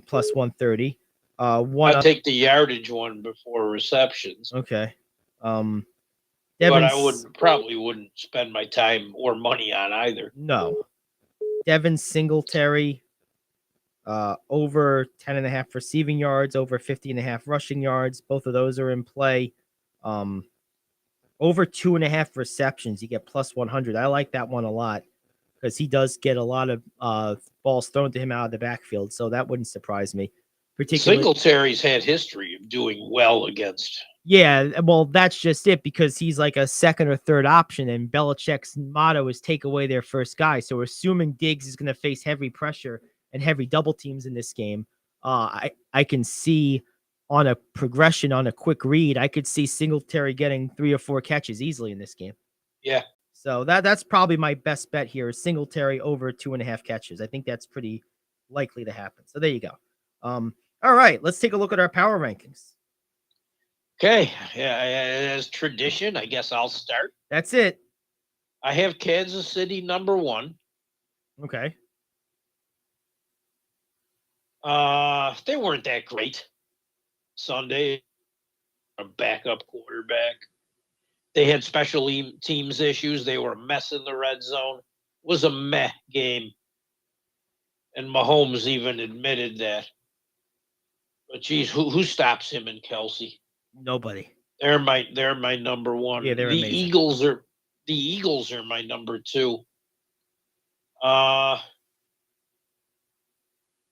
plus 130. I'd take the yardage one before receptions. Okay. But Devin's, I probably wouldn't spend my time or money on either. No. Devin Singletary, over 10.5 receiving yards, over 50.5 rushing yards. Both of those are in play. Over 2.5 receptions, you get plus 100. I like that one a lot because he does get a lot of balls thrown to him out of the backfield. So that wouldn't surprise me. Particularly, Singletary's had history of doing well against. Yeah, well, that's just it because he's like a second or third option, and Belichick's motto is take away their first guy. So assuming Diggs is going to face heavy pressure and heavy double teams in this game, I can see on a progression, on a quick read, I could see Singletary getting 3 or 4 catches easily in this game. Yeah. So that's probably my best bet here is Singletary over 2.5 catches. I think that's pretty likely to happen. So there you go. All right, let's take a look at our power rankings. Okay. Yeah, as tradition, I guess I'll start. That's it. I have Kansas City number 1. Okay. They weren't that great Sunday. A backup quarterback. They had special teams issues. They were a mess in the red zone. It was a meh game. And Mahomes even admitted that. But geez, who stops him and Kelsey? Nobody. They're my number 1. Yeah, they're the amazing. Eagles are my number 2.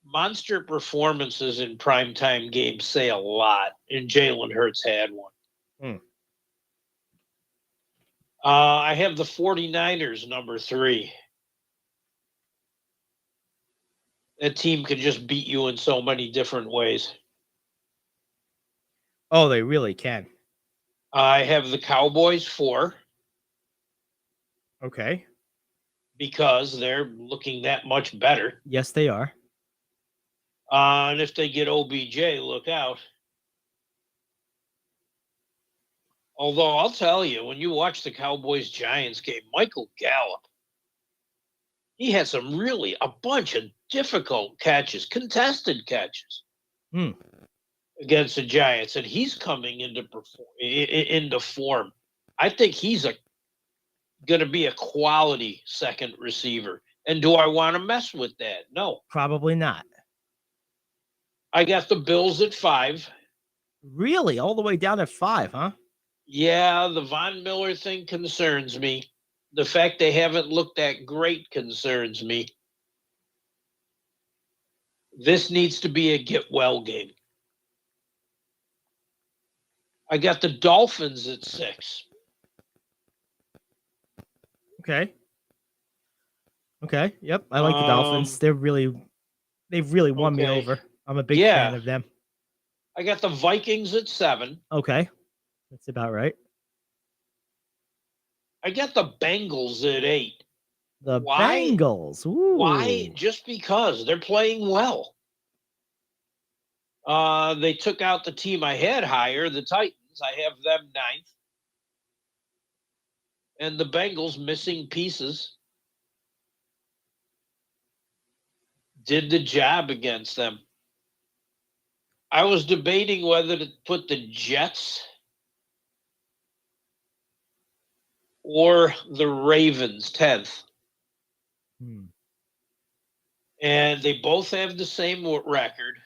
Monster performances in primetime games say a lot, and Jalen Hurts had one. I have the 49ers number 3. That team can just beat you in so many different ways. Oh, they really can. I have the Cowboys 4. Okay. Because they're looking that much better. Yes, they are. And if they get OBJ, look out. Although I'll tell you, when you watch the Cowboys-Giants game, Michael Gallup, he had a bunch of difficult catches, contested catches against the Giants, and he's coming into form. I think he's going to be a quality second receiver. And do I want to mess with that? No. Probably not. I got the Bills at 5. Really? All the way down at 5, huh? Yeah, the Von Miller thing concerns me. The fact they haven't looked that great concerns me. This needs to be a get-well game. I got the Dolphins at 6. Okay. Yep. I like the Dolphins. They've really won me over. I'm a big fan of them. I got the Vikings at 7. Okay. That's about right. I got the Bengals at 8. The Bengals. Ooh. Why? Just because they're playing well. They took out the team I had higher, the Titans. I have them 9th. And the Bengals missing pieces did the job against them. I was debating whether to put the Jets or the Ravens 10th. And they both have the same record.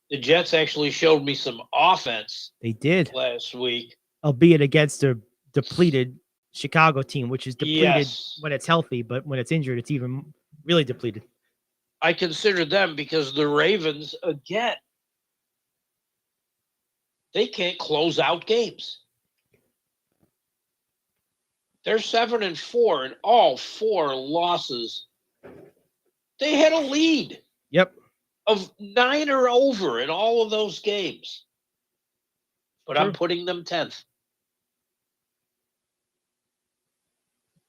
The Jets actually showed me some offense. They did last week. Albeit against a depleted Chicago team, which is depleted Yes. when it's healthy, but when it's injured, it's even really depleted. I consider them because the Ravens, again, they can't close out games. They're 7-4 in all 4 losses. They had a lead Yep. of 9 or over in all of those games. But I'm True. putting them 10th.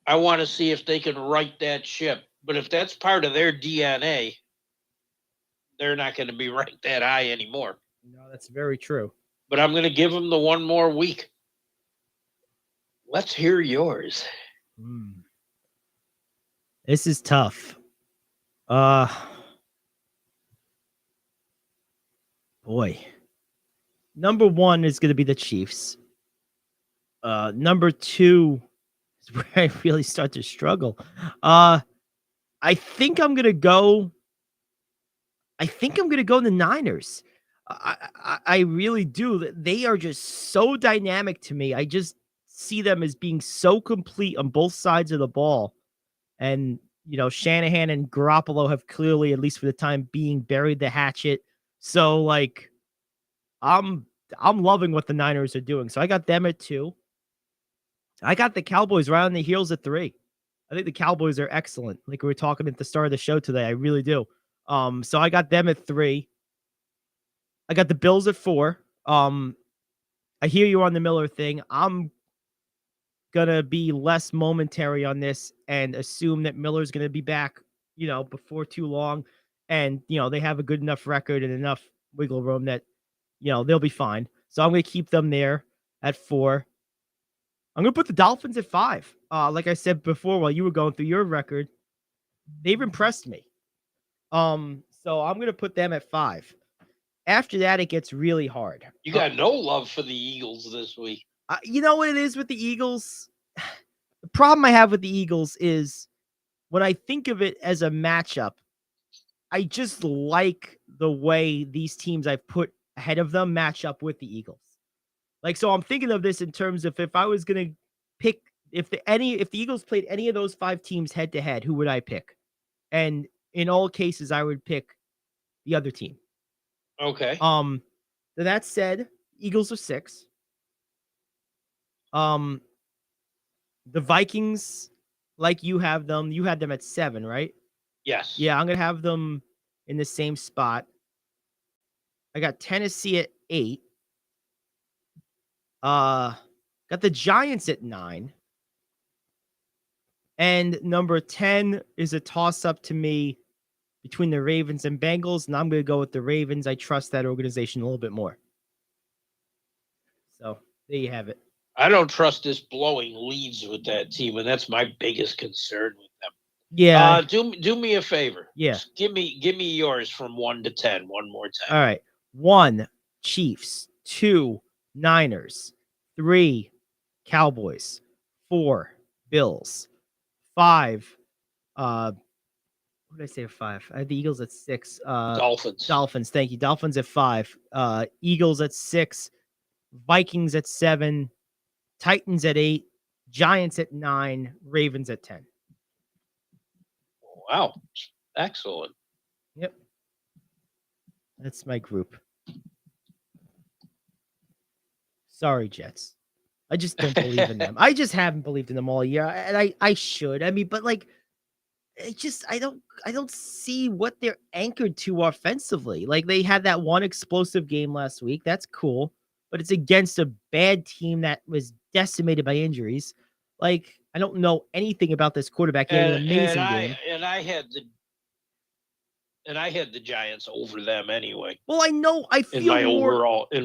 I want to see if they can right that ship. But if that's part of their DNA, they're not going to be ranked that high anymore. No, that's very true. But I'm going to give them the one more week. Let's hear yours. This is tough. Boy. Number 1 is going to be the Chiefs. Number 2 is where I really start to struggle. I think I'm going to go the Niners. I really do. They are just so dynamic to me. I just see them as being so complete on both sides of the ball. And, Shanahan and Garoppolo have clearly, at least for the time being, buried the hatchet. So, like, I'm loving what the Niners are doing. So I got them at 2. I got the Cowboys right on the heels at 3. I think the Cowboys are excellent. Like we were talking at the start of the show today. I really do. So I got them at 3. I got the Bills at 4. I hear you on the Miller thing. I'm gonna be less momentary on this and assume that Miller's gonna be back, before too long. And, they have a good enough record and enough wiggle room that, they'll be fine. So I'm gonna keep them there at 4. I'm gonna put the Dolphins at 5. Like I said before, while you were going through your record, they've impressed me. So I'm gonna put them at 5. After that, it gets really hard. You got no love for the Eagles this week. You know what it is with the Eagles? The problem I have with the Eagles is when I think of it as a matchup, I just like the way these teams I've put ahead of them match up with the Eagles. Like, so I'm thinking of this in terms of if I was going to pick, if the Eagles played any of those 5 teams head to head, who would I pick? And in all cases, I would pick the other team. Okay. That said, Eagles are 6. The Vikings, like you had them at 7, right? Yes. Yeah, I'm going to have them in the same spot. I got Tennessee at 8. Got the Giants at 9. And number 10 is a toss-up to me between the Ravens and Bengals, and I'm going to go with the Ravens. I trust that organization a little bit more. So, there you have it. I don't trust this blowing leads with that team, and that's my biggest concern with them. Yeah. Do me a favor. Yeah. Just give me yours from 1 to 10 one more time. All right. 1, Chiefs. 2, Niners. 3, Cowboys. 4, Bills. 5, what did I say at 5? I had the Eagles at 6. Dolphins. Thank you. Dolphins at 5. Eagles at 6. Vikings at 7. Titans at 8. Giants at 9. Ravens at 10. Wow. Excellent. Yep. That's my group. Sorry, Jets. I just don't believe in them. I just haven't believed in them all year. And I should. I mean, but like, it just, I don't see what they're anchored to offensively. Like, they had that one explosive game last week. That's cool. But it's against a bad team that was decimated by injuries. Like, I don't know anything about this quarterback. He had an amazing game. And I had the Giants over them anyway. Well, I know I feel in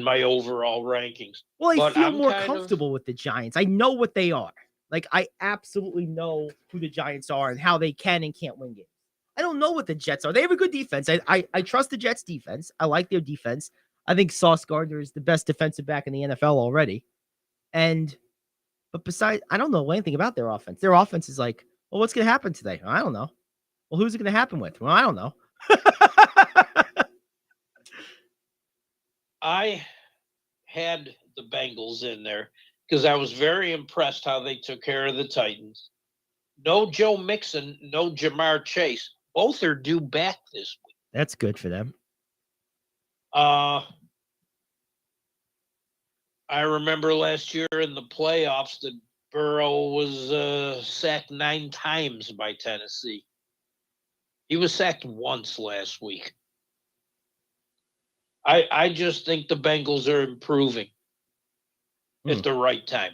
my overall rankings. Well, I feel more comfortable with the Giants. I know what they are. Like, I absolutely know who the Giants are and how they can and can't win games. I don't know what the Jets are. They have a good defense. I trust the Jets' defense. I like their defense. I think Sauce Gardner is the best defensive back in the NFL already. But besides, I don't know anything about their offense. Their offense is like, well, what's going to happen today? I don't know. Well, who's it going to happen with? Well, I don't know. I had the Bengals in there. because I was very impressed how they took care of the Titans. No Joe Mixon, no Jamar Chase. Both are due back this week. That's good for them. I remember last year in the playoffs that Burrow was sacked 9 times by Tennessee. He was sacked once last week. I just think the Bengals are improving at the right time.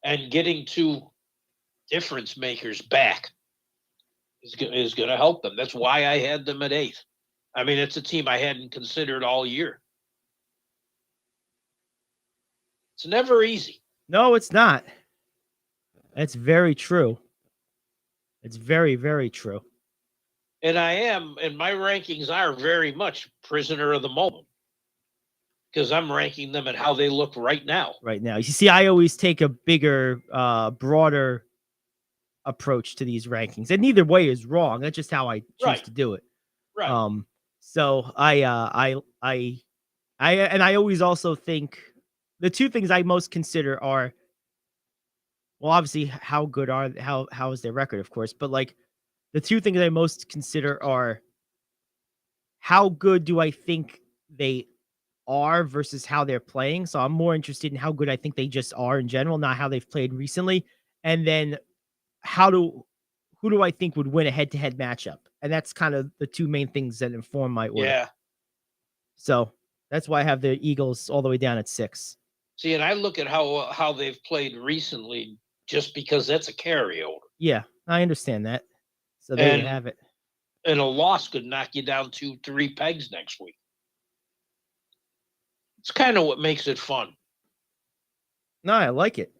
And getting 2 difference makers back is going to help them. That's why I had them at 8th. I mean, it's a team I hadn't considered all year. It's never easy. No, it's not. That's very true. It's very, very true. And my rankings are very much prisoner of the moment because I'm ranking them at how they look right now. Right now. You see, I always take a bigger, broader approach to these rankings. And neither way is wrong. That's just how I choose to do it. Right. So I always also think the 2 things I most consider are, well, obviously how good how is their record, of course, but like the 2 things I most consider are how good do I think they are versus how they're playing. So I'm more interested in how good I think they just are in general, not how they've played recently. And then who do I think would win a head-to-head matchup? And that's kind of the 2 main things that inform my order. Yeah. So that's why I have the Eagles all the way down at 6. See, and I look at how they've played recently just because that's a carryover. Yeah, I understand that. So there you have it. And a loss could knock you down 2-3 pegs next week. It's kind of what makes it fun. No, I like it.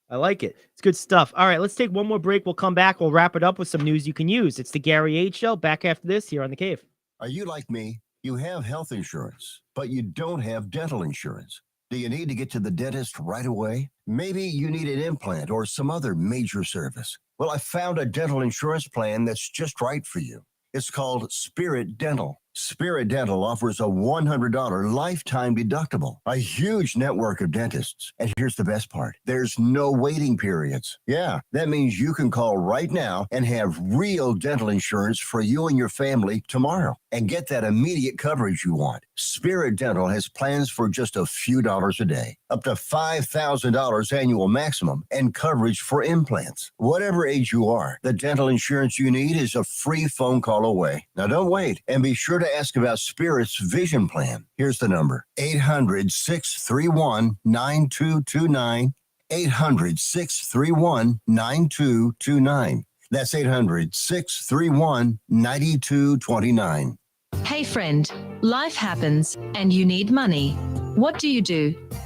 It's good stuff. All right, let's take one more break. We'll come back. We'll wrap it up with some news you can use. It's the Gary Ayd Show. Back after this here on The Cave. Are you like me? You have health insurance, but you don't have dental insurance. Do you need to get to the dentist right away? Maybe you need an implant or some other major service. Well, I found a dental insurance plan that's just right for you. It's called Spirit Dental. Spirit Dental offers a $100 lifetime deductible, a huge network of dentists. And here's the best part. There's no waiting periods. Yeah, that means you can call right now and have real dental insurance for you and your family tomorrow and get that immediate coverage you want. Spirit Dental has plans for just a few dollars a day, up to $5,000 annual maximum, and coverage for implants. Whatever age you are, the dental insurance you need is a free phone call away. Now don't wait, and be sure to ask about Spirit's vision plan. Here's the number: 800-631-9229. 800-631-9229. That's 800-631-9229. Hey friend, life happens and you need money. What do?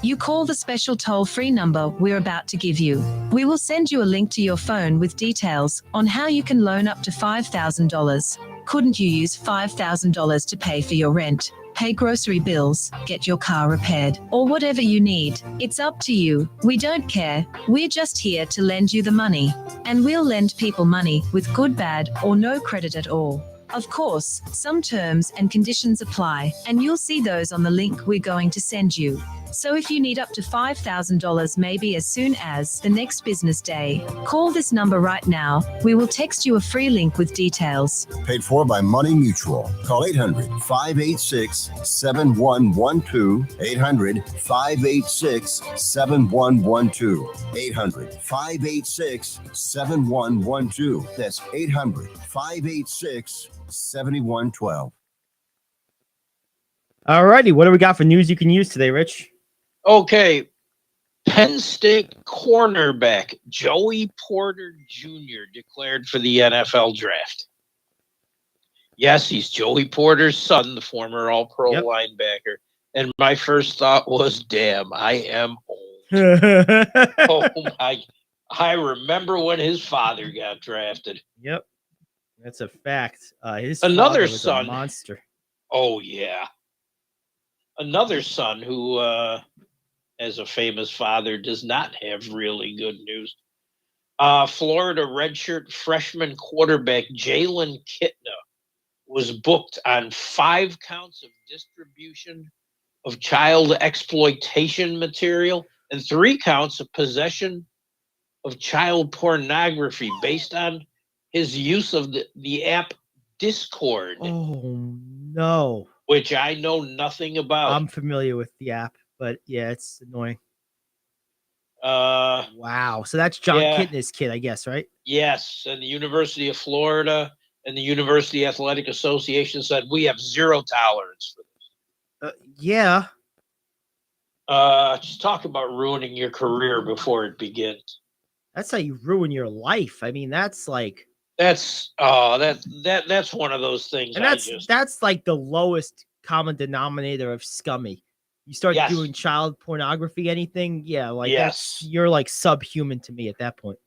You call the special toll-free number we're about to give you. We will send you a link to your phone with details on how you can loan up to $5,000. Couldn't you use $5,000 to pay for your rent, pay grocery bills, get your car repaired, or whatever you need? It's up to you. We don't care. We're just here to lend you the money. And we'll lend people money with good, bad, or no credit at all. Of course, some terms and conditions apply, and you'll see those on the link we're going to send you. So if you need up to $5,000 maybe as soon as the next business day, call this number right now. We will text you a free link with details. Paid for by Money Mutual. Call 800-586-7112. 800-586-7112. 800-586-7112. That's 800-586-7112. All righty. What do we got for news you can use today, Rich? Okay. Penn State cornerback Joey Porter Jr. declared for the NFL draft. Yes, he's Joey Porter's son, the former All-Pro linebacker. And my first thought was, damn, I am old. Oh, my. I remember when his father got drafted. Yep. That's a fact. His Another father was son. a monster. Oh, yeah. Another son who, as a famous father, does not have really good news. Florida redshirt freshman quarterback Jalen Kitna was booked on 5 counts of distribution of child exploitation material. and 3 counts of possession of child pornography based on his use of the app Discord, Oh no. which I know nothing about. I'm familiar with the app, but yeah, it's annoying. Uh, Wow. So that's John yeah. Kitna's kid, I guess, right? Yes, and the University of Florida and the University Athletic Association said we have 0 tolerance for this. Yeah. Just talk about ruining your career before it begins. That's how you ruin your life. I mean, that's like That's that's one of those things. and that's like the lowest common denominator of scummy. You start Yes. doing child pornography, anything, yeah, like Yes. you're like subhuman to me at that point.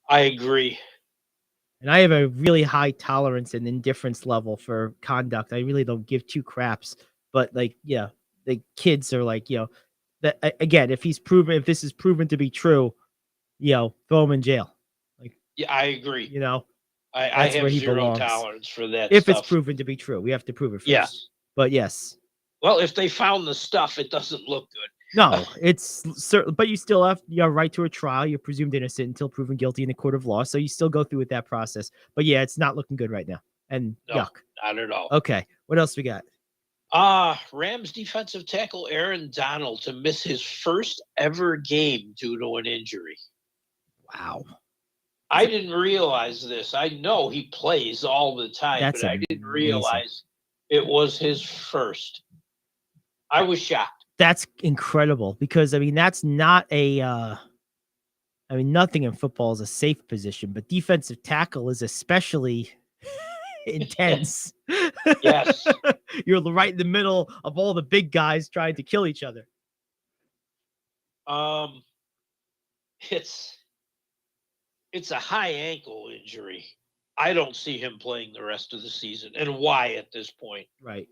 I agree. And I have a really high tolerance and indifference level for conduct. I really don't give 2 craps. But like, yeah, the kids are like, that again, if this is proven to be true, throw him in jail. Like, Yeah, I agree. I that's have where he 0 belongs. tolerance for that. If stuff. it's proven to be true, we have to prove it first. Yes. But yes. Well, if they found the stuff, it doesn't look good. No, it's certain, but you still have your right to a trial. You're presumed innocent until proven guilty in the court of law. So you still go through with that process. But yeah, it's not looking good right now. And No, yuck. not at all. Okay. What else we got? Rams defensive tackle Aaron Donald to miss his first ever game due to an injury. Wow. I didn't realize this. I know he plays all the time, That's but I didn't amazing. realize it was his first. I was shocked. That's incredible because I mean that's not a nothing in football is a safe position, but defensive tackle is especially intense. Yes. You're right in the middle of all the big guys trying to kill each other. It's a high ankle injury. I don't see him playing the rest of the season. And why at this point? Right.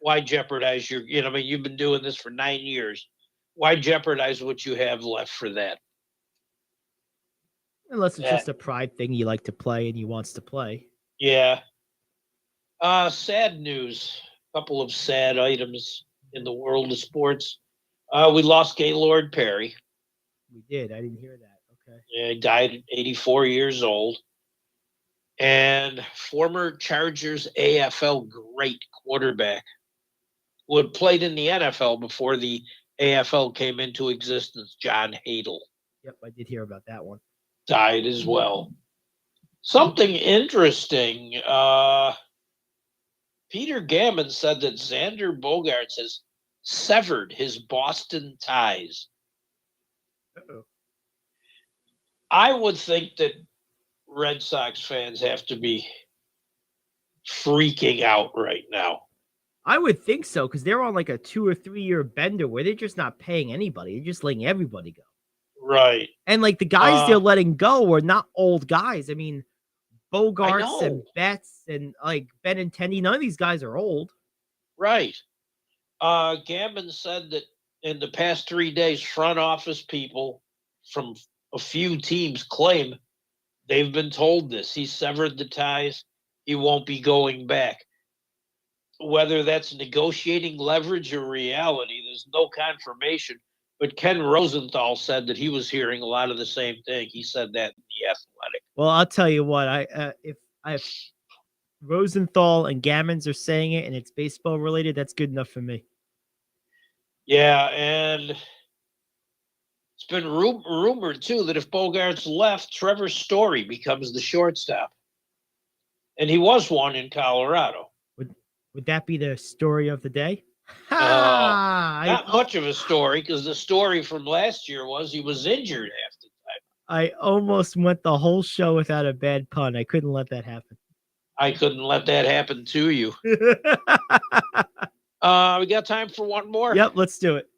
Why jeopardize you've been doing this for 9 years. Why jeopardize what you have left for that? Unless it's just a pride thing, you like to play and he wants to play. Yeah. Sad news. A couple of sad items in the world of sports. We lost Gaylord Perry. We did. I didn't hear that. Okay. Yeah, he died at 84 years old. And former Chargers AFL great quarterback who had played in the NFL before the AFL came into existence, John Hadel. Yep, I did hear about that one. Died as well. Something interesting. Peter Gammon said that Xander Bogaerts has severed his Boston ties. Uh-oh. I would think that Red Sox fans have to be freaking out right now. I would think so because they're on like a 2 or 3 year bender where they're just not paying anybody. They're just letting everybody go. Right. And like the guys they're letting go are not old guys. I mean, Bogarts and Betts and like Benintendi, none of these guys are old. Right. Gammon said that in the past 3 days, front office people from a few teams claim they've been told this. He severed the ties. He won't be going back. Whether that's negotiating leverage or reality, there's no confirmation. But Ken Rosenthal said that he was hearing a lot of the same thing. He said that in The Athletic. Well, I'll tell you what. If Rosenthal and Gammons are saying it and it's baseball related, that's good enough for me. Yeah, and it's been rumored too that if Bogarts left, Trevor Story becomes the shortstop, and he was one in Colorado. Would that be the story of the day? Not much of a story because the story from last year was he was injured half the time. I almost went the whole show without a bad pun. I couldn't let that happen. I couldn't let that happen to you. We got time for one more? Yep, let's do it.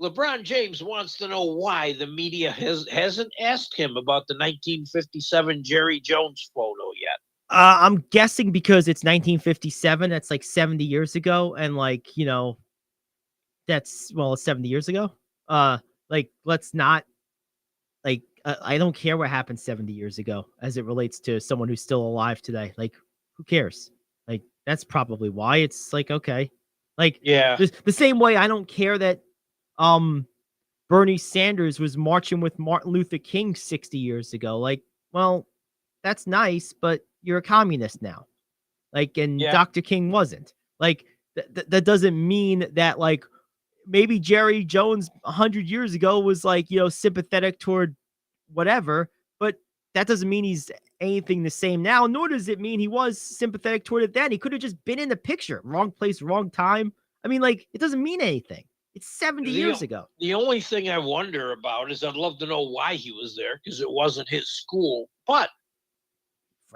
LeBron James wants to know why the media hasn't asked him about the 1957 Jerry Jones photo yet. I'm guessing because it's 1957. That's like 70 years ago. And like, it's 70 years ago. Let's not like, I don't care what happened 70 years ago as it relates to someone who's still alive today. Like, who cares? Like, that's probably why it's like, okay. Like, yeah, the same way I don't care that, Bernie Sanders was marching with Martin Luther King 60 years ago. Like, well, that's nice, but you're a communist now. Like, and Yeah. Dr. King wasn't. Like, that doesn't mean that, like, maybe Jerry Jones 100 years ago was, like, sympathetic toward whatever, but that doesn't mean he's anything the same now, nor does it mean he was sympathetic toward it then. He could have just been in the picture. Wrong place, wrong time. I mean, like, it doesn't mean anything. It's 70 years ago. The only thing I wonder about is I'd love to know why he was there, because it wasn't his school. But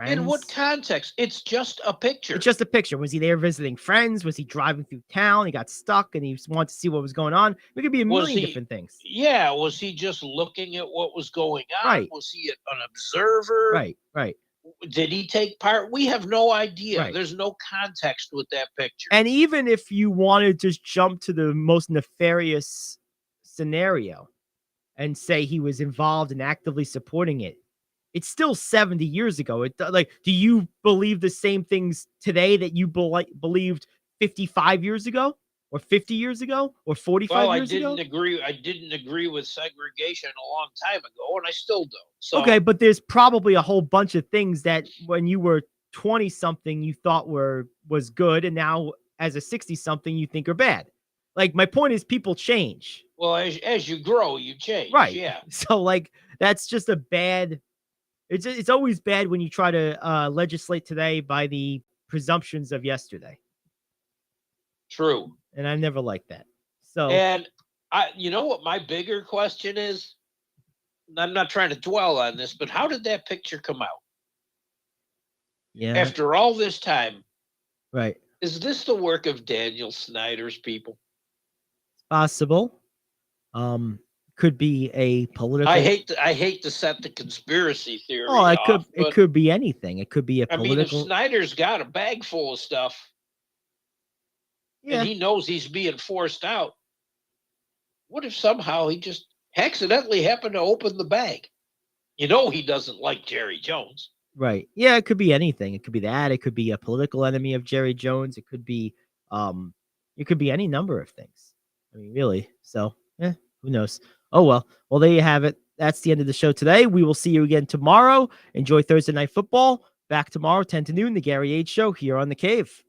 in what context? It's just a picture. It's just a picture. Was he there visiting friends? Was he driving through town? He got stuck and he wanted to see what was going on. It could be a million different things. Yeah. Was he just looking at what was going on? Right. Was he an observer? Right. Did he take part? We have no idea. Right. There's no context with that picture. And even if you wanted to just jump to the most nefarious scenario and say he was involved and actively supporting it, it's still 70 years ago. Do you believe the same things today that you believed 55 years ago or 50 years ago or 45 years ago? I didn't agree with segregation a long time ago, and I still don't. So, okay, but there's probably a whole bunch of things that when you were 20 something you thought was good, and now as a 60 something you think are bad. Like, my point is, people change. Well, as you grow, you change. Right. Yeah. So, like, that's just a bad. It's always bad when you try to legislate today by the presumptions of yesterday. True. And I never liked that. So, and you know what my bigger question is? I'm not trying to dwell on this, but how did that picture come out? Yeah. After all this time. Right. Is this the work of Daniel Snyder's people? Possible. Could be a political. I hate to set the conspiracy theory. Oh, it could be anything. It could be a political. I mean, if Snyder's got a bag full of stuff, and he knows he's being forced out, what if somehow he just accidentally happened to open the bag? He doesn't like Jerry Jones. Right. Yeah, it could be anything. It could be that. It could be a political enemy of Jerry Jones. It could be any number of things. I mean, really. So, who knows? Oh, well. Well, there you have it. That's the end of the show today. We will see you again tomorrow. Enjoy Thursday Night Football. Back tomorrow, 10 to noon, the Gary Ayd Show here on The Cave.